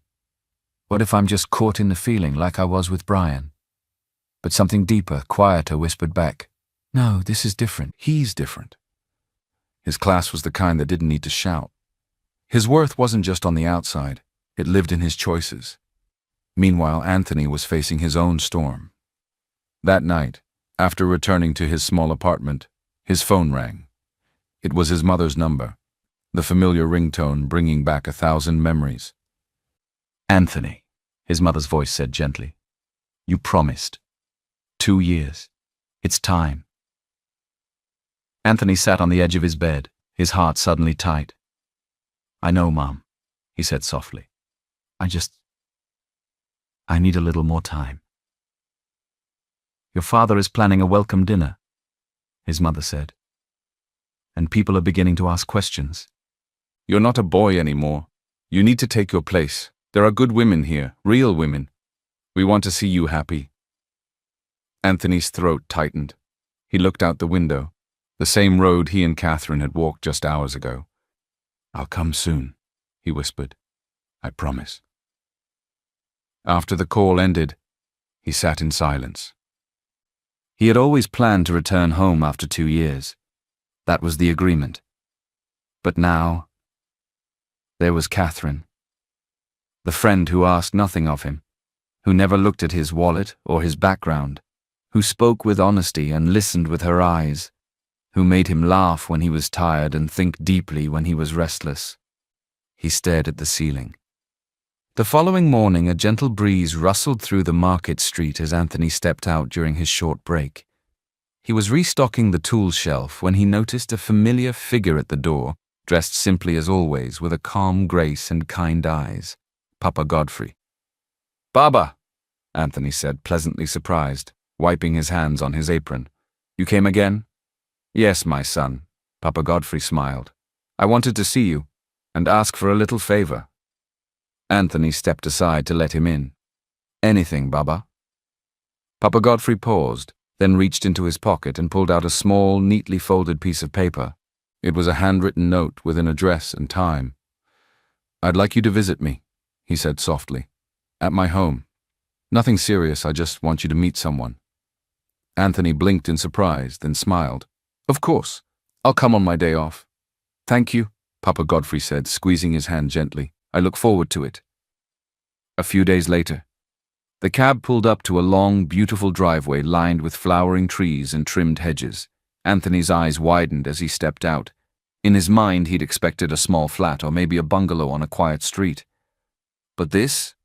What if I'm just caught in the feeling like I was with Brian? But something deeper, quieter whispered back, no, this is different. He's different. His class was the kind that didn't need to shout. His worth wasn't just on the outside, it lived in his choices. Meanwhile, Anthony was facing his own storm. That night, after returning to his small apartment, his phone rang. It was his mother's number, the familiar ringtone bringing back 1,000 memories. Anthony, his mother's voice said gently, you promised. 2 years. It's time. Anthony sat on the edge of his bed, his heart suddenly tight. I know, Mom, he said softly. I need a little more time. Your father is planning a welcome dinner, his mother said. And people are beginning to ask questions. You're not a boy anymore. You need to take your place. There are good women here, real women. We want to see you happy. Anthony's throat tightened. He looked out the window, the same road he and Catherine had walked just hours ago. I'll come soon, he whispered. I promise. After the call ended, he sat in silence. He had always planned to return home after 2 years. That was the agreement. But now, there was Catherine. The friend who asked nothing of him, who never looked at his wallet or his background, who spoke with honesty and listened with her eyes, who made him laugh when he was tired and think deeply when he was restless. He stared at the ceiling. The following morning, a gentle breeze rustled through the market street as Anthony stepped out during his short break. He was restocking the tool shelf when he noticed a familiar figure at the door, dressed simply as always, with a calm grace and kind eyes. Papa Godfrey. Baba, Anthony said, pleasantly surprised, wiping his hands on his apron. You came again? Yes, my son, Papa Godfrey smiled. I wanted to see you, and ask for a little favor. Anthony stepped aside to let him in. Anything, Baba? Papa Godfrey paused, then reached into his pocket and pulled out a small, neatly folded piece of paper. It was a handwritten note with an address and time. I'd like you to visit me, he said softly. At my home. Nothing serious, I just want you to meet someone. Anthony blinked in surprise, then smiled. Of course. I'll come on my day off. Thank you, Papa Godfrey said, squeezing his hand gently. I look forward to it. A few days later, the cab pulled up to a long, beautiful driveway lined with flowering trees and trimmed hedges. Anthony's eyes widened as he stepped out. In his mind, he'd expected a small flat or maybe a bungalow on a quiet street. But this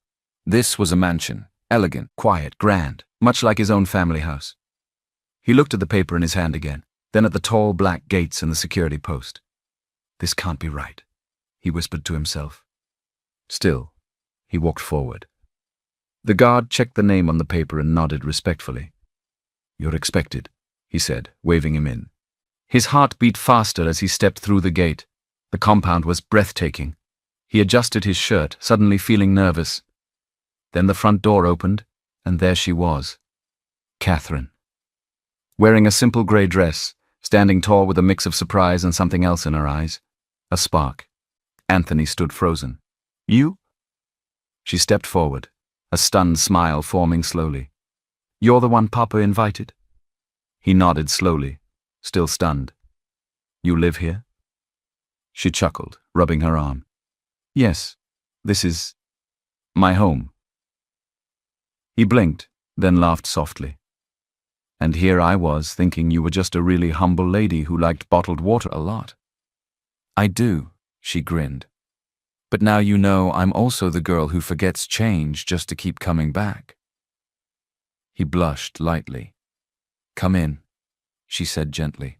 was a mansion, elegant, quiet, grand. much like his own family house. He looked at the paper in his hand again, then at the tall black gates and the security post. This can't be right, he whispered to himself. Still, he walked forward. The guard checked the name on the paper and nodded respectfully. "You're expected," he said, waving him in. His heart beat faster as he stepped through the gate. The compound was breathtaking. He adjusted his shirt, suddenly feeling nervous. Then the front door opened, and there she was, Catherine. Wearing a simple grey dress, standing tall with a mix of surprise and something else in her eyes. A spark. Anthony stood frozen. "You?" She stepped forward, a stunned smile forming slowly. "You're the one Papa invited?" He nodded slowly, still stunned. "You live here?" She chuckled, rubbing her arm. "Yes, this is my home." He blinked, then laughed softly. "And here I was thinking you were just a really humble lady who liked bottled water a lot." "I do," she grinned. "But now you know I'm also the girl who forgets change just to keep coming back." He blushed lightly. "Come in," she said gently.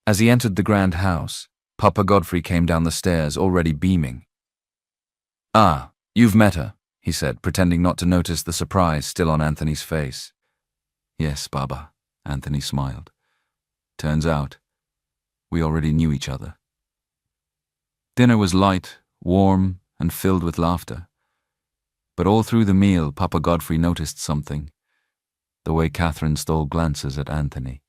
As he entered the grand house, Papa Godfrey came down the stairs, already beaming. "Ah, you've met her," he said, pretending not to notice the surprise still on Anthony's face. "Yes, Baba," Anthony smiled. "Turns out, we already knew each other." Dinner was light, warm, and filled with laughter. But all through the meal, Papa Godfrey noticed something. The way Catherine stole glances at Anthony.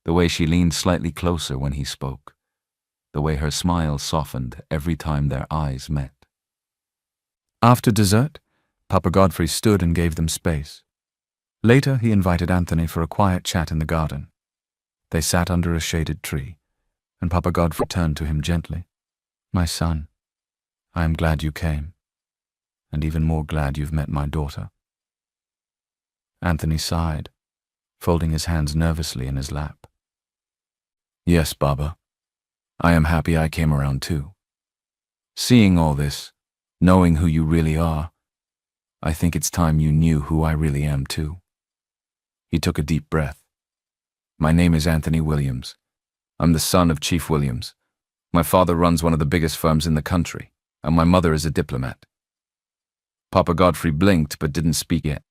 The way she leaned slightly closer when he spoke. The way her smile softened every time their eyes met. After dessert, Papa Godfrey stood and gave them space. Later, he invited Anthony for a quiet chat in the garden. They sat under a shaded tree, and Papa Godfrey turned to him gently. "My son, I am glad you came, and even more glad you've met my daughter." Anthony sighed, folding his hands nervously in his lap. "Yes, Baba. I am happy I came around too. Seeing all this, knowing who you really are, I think it's time you knew who I really am too." He took a deep breath. "My name is Anthony Williams. I'm the son of Chief Williams. My father runs one of the biggest firms in the country, and my mother is a diplomat." Papa Godfrey blinked but didn't speak yet.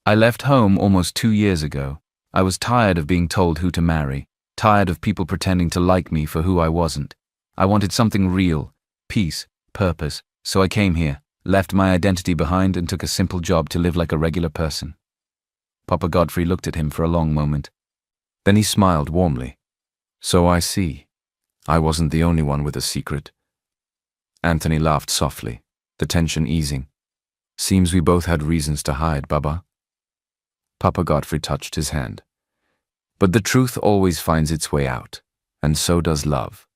"I left home almost 2 years ago. I was tired of being told who to marry, tired of people pretending to like me for who I wasn't. I wanted something real, peace, purpose, so I came here, left my identity behind and took a simple job to live like a regular person." Papa Godfrey looked at him for a long moment. Then he smiled warmly. "So I see. I wasn't the only one with a secret." Anthony laughed softly, the tension easing. "Seems we both had reasons to hide, Baba." Papa Godfrey touched his hand. "But the truth always finds its way out, and so does love."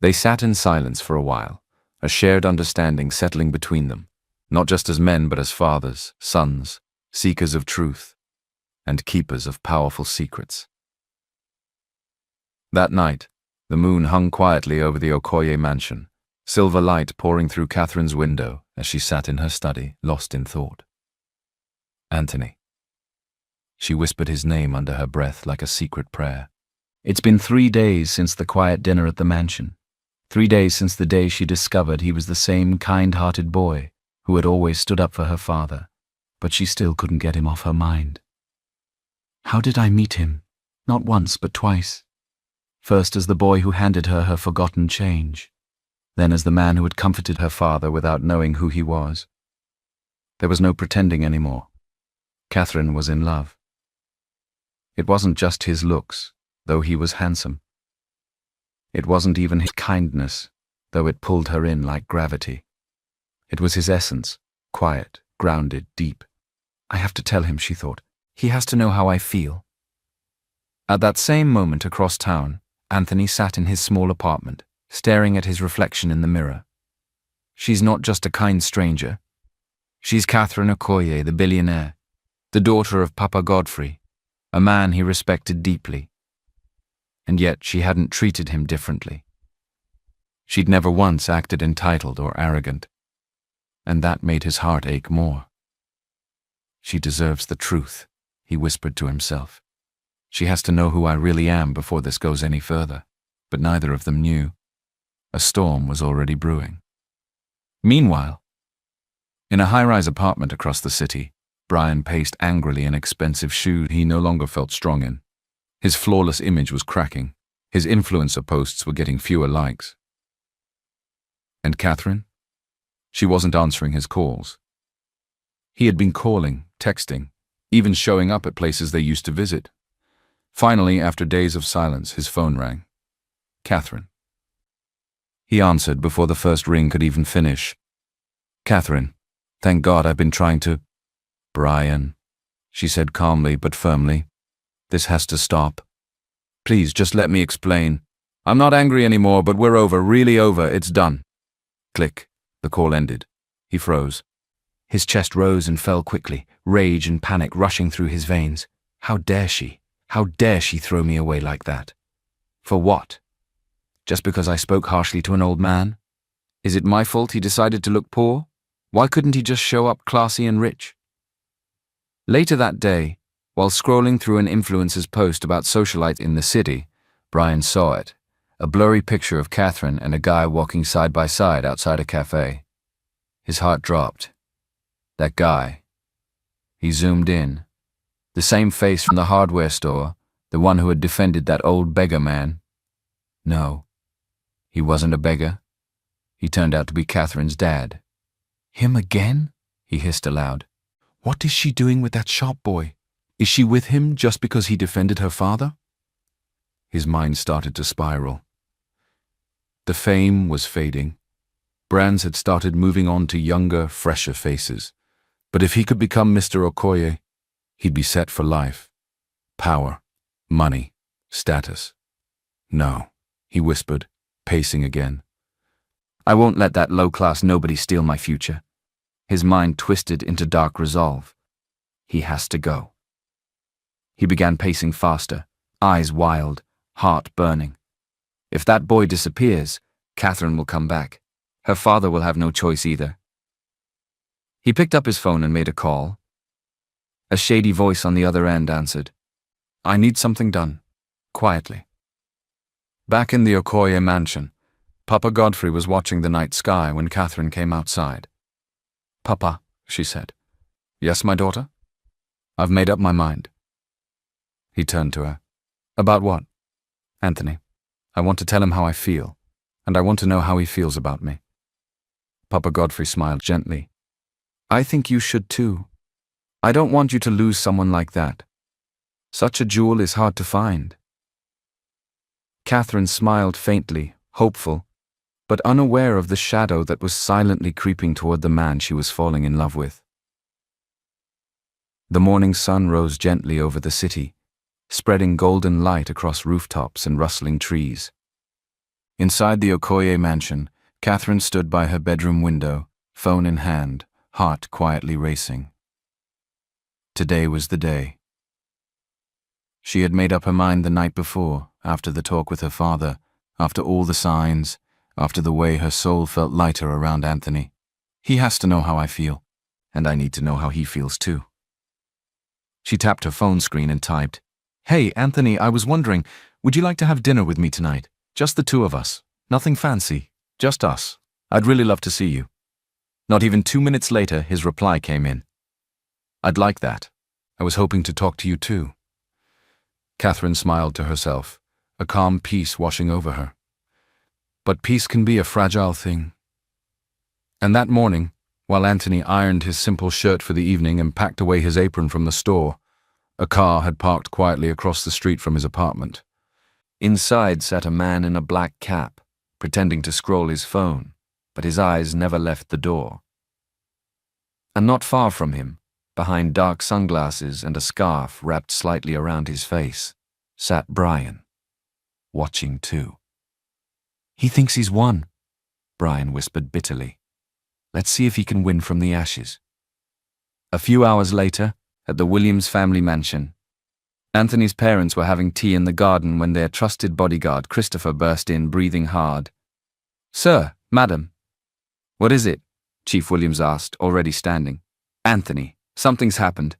They sat in silence for a while, a shared understanding settling between them, not just as men but as fathers, sons, seekers of truth, and keepers of powerful secrets. That night, the moon hung quietly over the Okoye mansion, silver light pouring through Catherine's window as she sat in her study, lost in thought. "Anthony." She whispered his name under her breath like a secret prayer. It's been 3 days since the quiet dinner at the mansion. 3 days since the day she discovered he was the same kind-hearted boy who had always stood up for her father, but she still couldn't get him off her mind. How did I meet him? Not once, but twice. First as the boy who handed her forgotten change, then as the man who had comforted her father without knowing who he was. There was no pretending anymore. Catherine was in love. It wasn't just his looks, though he was handsome. It wasn't even his kindness, though it pulled her in like gravity. It was his essence, quiet, grounded, deep. I have to tell him, she thought. He has to know how I feel. At that same moment across town, Anthony sat in his small apartment, staring at his reflection in the mirror. She's not just a kind stranger. She's Catherine Okoye, the billionaire, the daughter of Papa Godfrey, a man he respected deeply. And yet she hadn't treated him differently. She'd never once acted entitled or arrogant, and that made his heart ache more. She deserves the truth, he whispered to himself. She has to know who I really am before this goes any further. But neither of them knew. A storm was already brewing. Meanwhile, in a high-rise apartment across the city, Brian paced angrily in expensive shoes he no longer felt strong in. His flawless image was cracking. His influencer posts were getting fewer likes. And Catherine? She wasn't answering his calls. He had been calling, texting, even showing up at places they used to visit. Finally, after days of silence, his phone rang. Catherine. He answered before the first ring could even finish. Catherine, thank God I've been trying to... Brian, she said calmly but firmly. This has to stop. Please, just let me explain. I'm not angry anymore, but we're over, really over, it's done. Click. The call ended. He froze. His chest rose and fell quickly, rage and panic rushing through his veins. How dare she? How dare she throw me away like that? For what? Just because I spoke harshly to an old man? Is it my fault he decided to look poor? Why couldn't he just show up classy and rich? Later that day, while scrolling through an influencer's post about socialites in the city, Brian saw it, a blurry picture of Catherine and a guy walking side by side outside a cafe. His heart dropped. That guy. He zoomed in. The same face from the hardware store, the one who had defended that old beggar man. No, he wasn't a beggar. He turned out to be Catherine's dad. Him again? He hissed aloud. What is she doing with that shop boy? Is she with him just because he defended her father? His mind started to spiral. The fame was fading. Brands had started moving on to younger, fresher faces. But if he could become Mr. Okoye, he'd be set for life. Power, money, status. No, he whispered, pacing again. I won't let that low-class nobody steal my future. His mind twisted into dark resolve. He has to go. He began pacing faster, eyes wild, heart burning. If that boy disappears, Catherine will come back. Her father will have no choice either. He picked up his phone and made a call. A shady voice on the other end answered. I need something done. Quietly. Back in the Okoye mansion, Papa Godfrey was watching the night sky when Catherine came outside. Papa, she said. Yes, my daughter? I've made up my mind. He turned to her. About what? Anthony. I want to tell him how I feel, and I want to know how he feels about me. Papa Godfrey smiled gently. I think you should too. I don't want you to lose someone like that. Such a jewel is hard to find. Catherine smiled faintly, hopeful, but unaware of the shadow that was silently creeping toward the man she was falling in love with. The morning sun rose gently over the city, spreading golden light across rooftops and rustling trees. Inside the Okoye mansion, Catherine stood by her bedroom window, phone in hand, heart quietly racing. Today was the day. She had made up her mind the night before, after the talk with her father, after all the signs, after the way her soul felt lighter around Anthony. He has to know how I feel, and I need to know how he feels too. She tapped her phone screen and typed, Hey, Anthony, I was wondering, would you like to have dinner with me tonight? Just the two of us. Nothing fancy. Just us. I'd really love to see you. Not even 2 minutes later, his reply came in. I'd like that. I was hoping to talk to you too. Catherine smiled to herself, a calm peace washing over her. But peace can be a fragile thing. And that morning, while Anthony ironed his simple shirt for the evening and packed away his apron from the store, a car had parked quietly across the street from his apartment. Inside sat a man in a black cap, pretending to scroll his phone, but his eyes never left the door. And not far from him, behind dark sunglasses and a scarf wrapped slightly around his face, sat Brian, watching too. He thinks he's won, Brian whispered bitterly. Let's see if he can win from the ashes. A few hours later, at the Williams family mansion, Anthony's parents were having tea in the garden when their trusted bodyguard Christopher burst in, breathing hard. Sir, madam. What is it? Chief Williams asked, already standing. Anthony, Something's happened.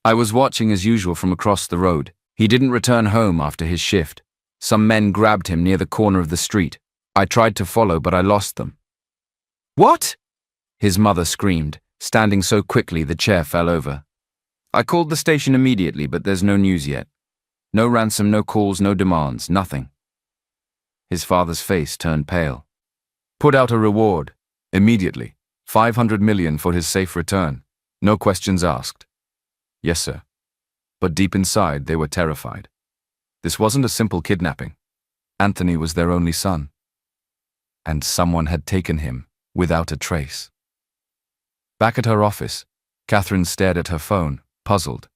I was watching as usual from across the road. He didn't return home after his shift. Some men grabbed him near the corner of the street. I tried to follow, but I lost them." "What?" his mother screamed, standing so quickly the chair fell over. "I called the station immediately, but there's no news yet. No ransom, no calls, no demands, nothing." His father's face turned pale. "Put out a reward, immediately. 500 million for his safe return. No questions asked." "Yes, sir." But deep inside, they were terrified. This wasn't a simple kidnapping. Anthony was their only son. And someone had taken him without a trace. Back at her office, Catherine stared at her phone, puzzled.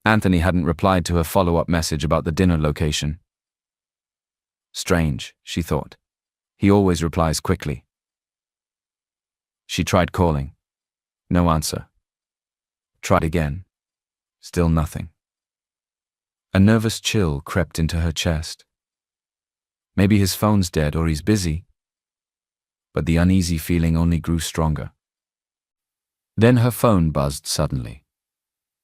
Anthony hadn't replied to her follow-up message about the dinner location. Strange, she thought. He always replies quickly. She tried calling. No answer. Tried again. Still nothing. A nervous chill crept into her chest. Maybe his phone's dead or he's busy. But the uneasy feeling only grew stronger. Then her phone buzzed suddenly.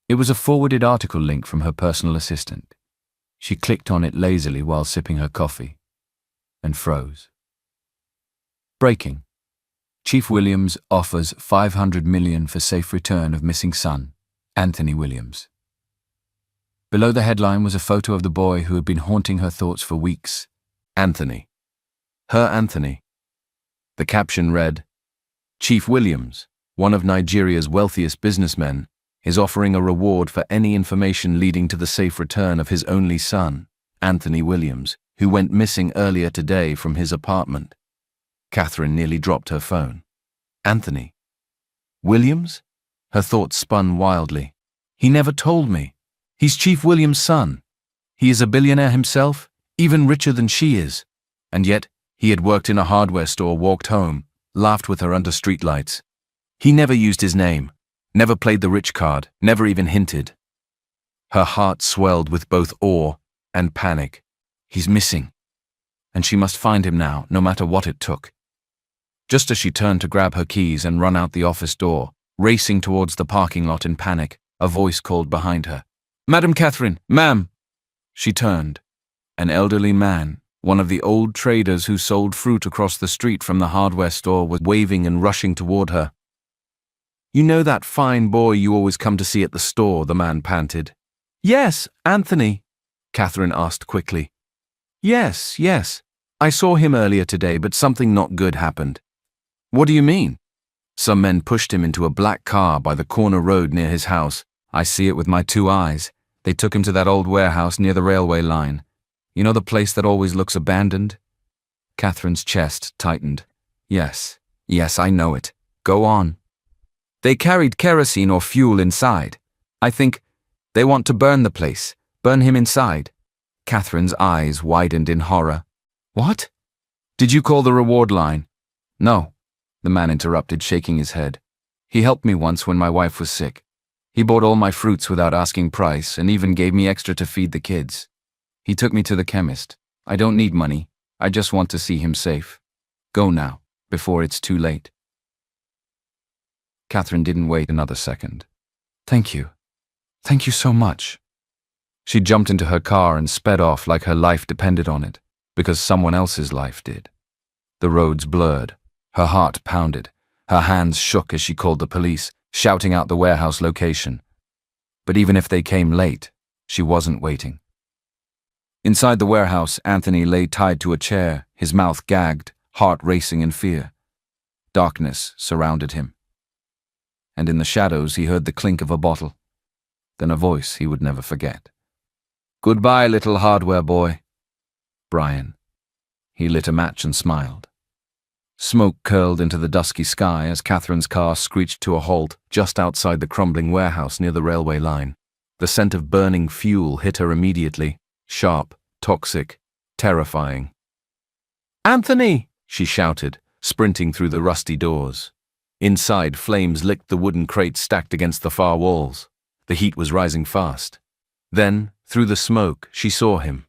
It was a forwarded article link from her personal assistant. She clicked on it lazily while sipping her coffee, and froze. Breaking. Chief Williams offers 500 million for safe return of missing son, Anthony Williams. Below the headline was a photo of the boy who had been haunting her thoughts for weeks. Anthony. Her Anthony. The caption read, "Chief Williams, one of Nigeria's wealthiest businessmen, is offering a reward for any information leading to the safe return of his only son, Anthony Williams, who went missing earlier today from his apartment." Catherine nearly dropped her phone. Anthony. Williams? Her thoughts spun wildly. He never told me. He's Chief Williams' son. He is a billionaire himself, even richer than she is. And yet, he had worked in a hardware store, walked home, laughed with her under streetlights. He never used his name, never played the rich card, never even hinted. Her heart swelled with both awe and panic. He's missing. And she must find him now, no matter what it took. Just as she turned to grab her keys and run out the office door, racing towards the parking lot in panic, a voice called behind her. "Madam Catherine, ma'am!" She turned. An elderly man, one of the old traders who sold fruit across the street from the hardware store, was waving and rushing toward her. "You know that fine boy you always come to see at the store?" the man panted. "Yes, Anthony," Catherine asked quickly. Yes. I saw him earlier today, but something not good happened." "What do you mean?" "Some men pushed him into a black car by the corner road near his house. I see it with my 2 eyes. They took him to that old warehouse near the railway line. You know the place that always looks abandoned?" Catherine's chest tightened. Yes, I know it. Go on." "They carried kerosene or fuel inside. I think they want to burn the place, burn him inside." Catherine's eyes widened in horror. "What? Did you call the reward line?" "No," the man interrupted, shaking his head. "He helped me once when my wife was sick. He bought all my fruits without asking price and even gave me extra to feed the kids. He took me to the chemist. I don't need money. I just want to see him safe. Go now, before it's too late." Catherine didn't wait another second. Thank you so much." She jumped into her car and sped off like her life depended on it, because someone else's life did. The roads blurred. Her heart pounded. Her hands shook as she called the police, shouting out the warehouse location. But even if they came late, she wasn't waiting. Inside the warehouse, Anthony lay tied to a chair, his mouth gagged, heart racing in fear. Darkness surrounded him. And in the shadows he heard the clink of a bottle. Then a voice he would never forget. "Goodbye, little hardware boy." Brian. He lit a match and smiled. Smoke curled into the dusky sky as Catherine's car screeched to a halt just outside the crumbling warehouse near the railway line. The scent of burning fuel hit her immediately, sharp, toxic, terrifying. "Anthony!" she shouted, sprinting through the rusty doors. Inside, flames licked the wooden crates stacked against the far walls. The heat was rising fast. Then, through the smoke, she saw him.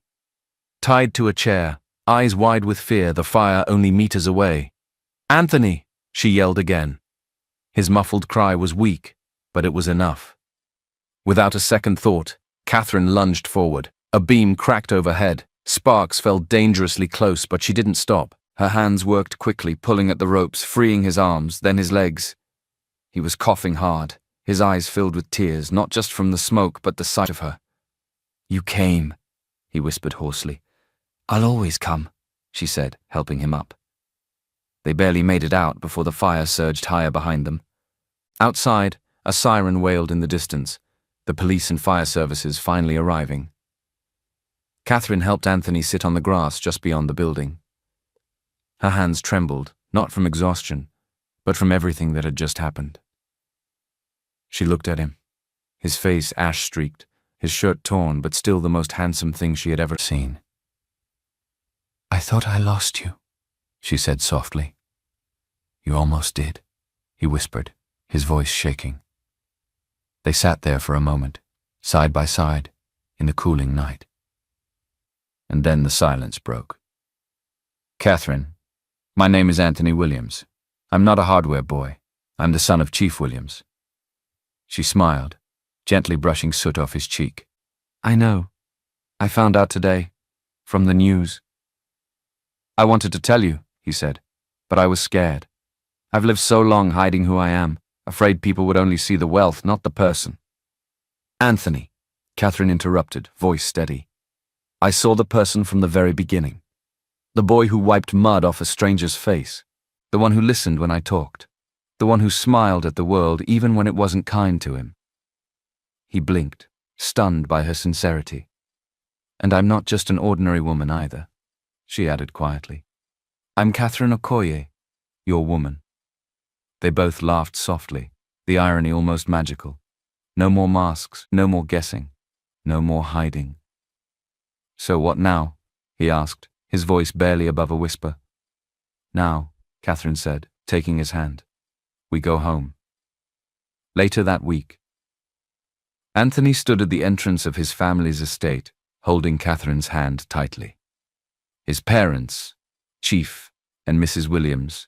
Tied to a chair, eyes wide with fear, the fire only meters away. "Anthony!" she yelled again. His muffled cry was weak, but it was enough. Without a second thought, Catherine lunged forward. A beam cracked overhead. Sparks fell dangerously close, but she didn't stop. Her hands worked quickly, pulling at the ropes, freeing his arms, then his legs. He was coughing hard, his eyes filled with tears, not just from the smoke, but the sight of her. "You came," he whispered hoarsely. "I'll always come," she said, helping him up. They barely made it out before the fire surged higher behind them. Outside, a siren wailed in the distance, the police and fire services finally arriving. Catherine helped Anthony sit on the grass just beyond the building. Her hands trembled, not from exhaustion, but from everything that had just happened. She looked at him, his face ash-streaked, his shirt torn, but still the most handsome thing she had ever seen. "I thought I lost you," she said softly. "You almost did," he whispered, his voice shaking. They sat there for a moment, side by side, in the cooling night. And then the silence broke. "Catherine, my name is Anthony Williams. I'm not a hardware boy. I'm the son of Chief Williams." She smiled, gently brushing soot off his cheek. "I know. I found out today, from the news." "I wanted to tell you," he said, "but I was scared. I've lived so long hiding who I am, afraid people would only see the wealth, not the person." "Anthony," Catherine interrupted, voice steady. "I saw the person from the very beginning. The boy who wiped mud off a stranger's face. The one who listened when I talked. The one who smiled at the world even when it wasn't kind to him." He blinked, stunned by her sincerity. "And I'm not just an ordinary woman either," she added quietly. "I'm Catherine Okoye, your woman." They both laughed softly, the irony almost magical. No more masks, no more guessing, no more hiding. "So what now?" he asked, his voice barely above a whisper. "Now," Catherine said, taking his hand, "we go home." Later that week, Anthony stood at the entrance of his family's estate, holding Catherine's hand tightly. His parents, Chief and Mrs. Williams,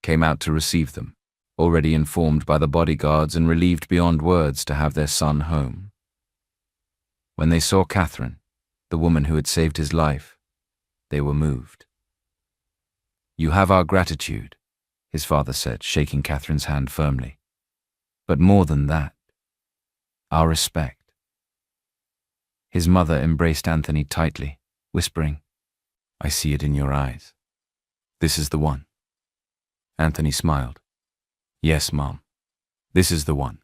came out to receive them, already informed by the bodyguards and relieved beyond words to have their son home. When they saw Catherine, the woman who had saved his life, they were moved. "You have our gratitude," his father said, shaking Catherine's hand firmly. "But more than that, our respect." His mother embraced Anthony tightly, whispering, "I see it in your eyes. This is the one." Anthony smiled. "Yes, Mom. This is the one."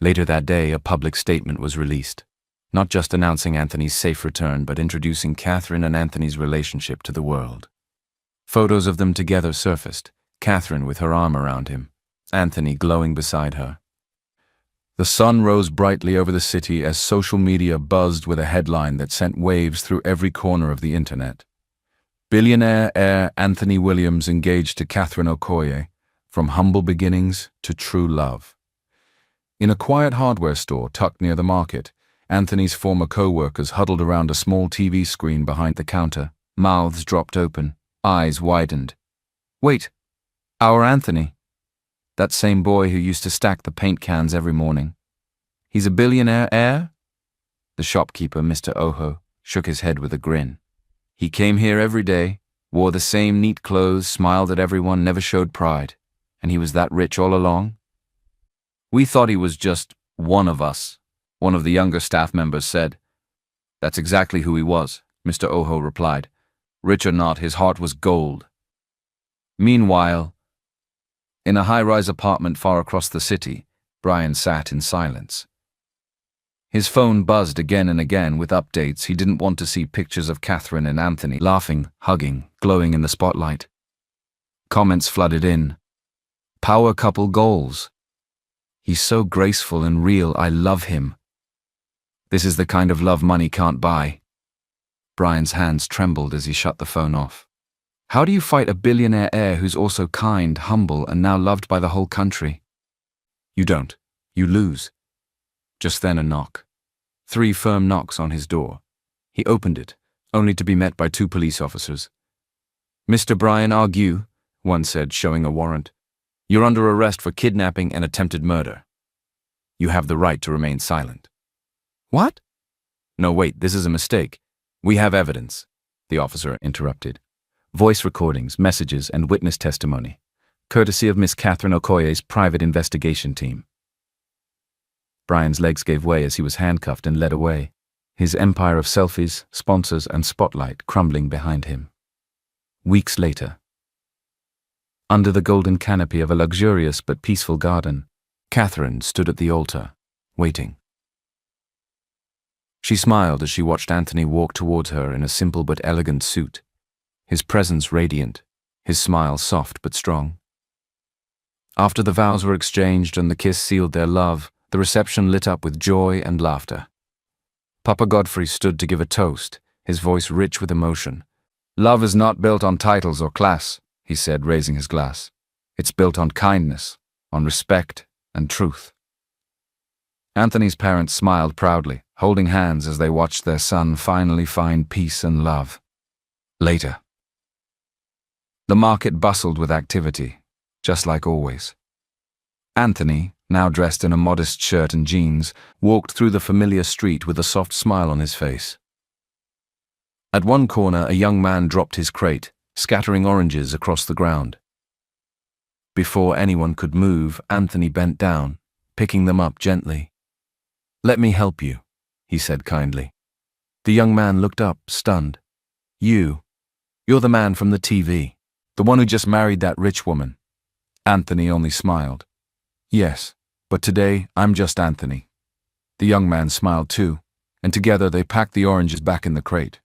Later that day, a public statement was released, not just announcing Anthony's safe return, but introducing Catherine and Anthony's relationship to the world. Photos of them together surfaced, Catherine with her arm around him, Anthony glowing beside her. The sun rose brightly over the city as social media buzzed with a headline that sent waves through every corner of the internet. Billionaire heir Anthony Williams engaged to Catherine Okoye, from humble beginnings to true love. In a quiet hardware store tucked near the market, Anthony's former co-workers huddled around a small TV screen behind the counter, mouths dropped open, eyes widened. "Wait, our Anthony. That same boy who used to stack the paint cans every morning. He's a billionaire heir?" The shopkeeper, Mr. Oho, shook his head with a grin. "He came here every day, wore the same neat clothes, smiled at everyone, never showed pride. And he was that rich all along?" "We thought he was just one of us," one of the younger staff members said. "That's exactly who he was," Mr. Oho replied. "Rich or not, his heart was gold." Meanwhile, in a high-rise apartment far across the city, Brian sat in silence. His phone buzzed again and again with updates. He didn't want to see pictures of Catherine and Anthony laughing, hugging, glowing in the spotlight. Comments flooded in. "Power couple goals. He's so graceful and real, I love him. This is the kind of love money can't buy." Brian's hands trembled as he shut the phone off. How do you fight a billionaire heir who's also kind, humble, and now loved by the whole country? You don't. You lose. Just then a knock. 3 firm knocks on his door. He opened it, only to be met by 2 police officers. "Mr. Brian Argue," one said, showing a warrant. "You're under arrest for kidnapping and attempted murder." You have the right to remain silent. What? No, wait, this is a mistake. We have evidence, the officer interrupted. Voice recordings, messages, and witness testimony, courtesy of Miss Catherine Okoye's private investigation team. Brian's legs gave way as he was handcuffed and led away, his empire of selfies, sponsors, and spotlight crumbling behind him. Weeks later, under the golden canopy of a luxurious but peaceful garden, Catherine stood at the altar, waiting. She smiled as she watched Anthony walk towards her in a simple but elegant suit, his presence radiant, his smile soft but strong. After the vows were exchanged and the kiss sealed their love, the reception lit up with joy and laughter. Papa Godfrey stood to give a toast, his voice rich with emotion. "Love is not built on titles or class," he said, raising his glass. "It's built on kindness, on respect and truth." Anthony's parents smiled proudly, holding hands as they watched their son finally find peace and love. Later. The market bustled with activity, just like always. Anthony, now dressed in a modest shirt and jeans, walked through the familiar street with a soft smile on his face. At one corner, a young man dropped his crate, scattering oranges across the ground. Before anyone could move, Anthony bent down, picking them up gently. "Let me help you," he said kindly. The young man looked up, stunned. You're the man from the TV, the one who just married that rich woman." Anthony only smiled. "Yes, but today I'm just Anthony." The young man smiled too, and together they packed the oranges back in the crate.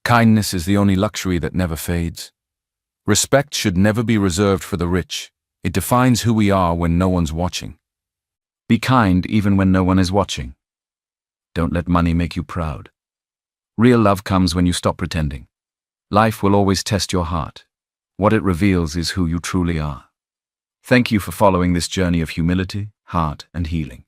Kindness is the only luxury that never fades. Respect should never be reserved for the rich. It defines who we are when no one's watching. Be kind even when no one is watching. Don't let money make you proud. Real love comes when you stop pretending. Life will always test your heart. What it reveals is who you truly are. Thank you for following this journey of humility, heart, and healing.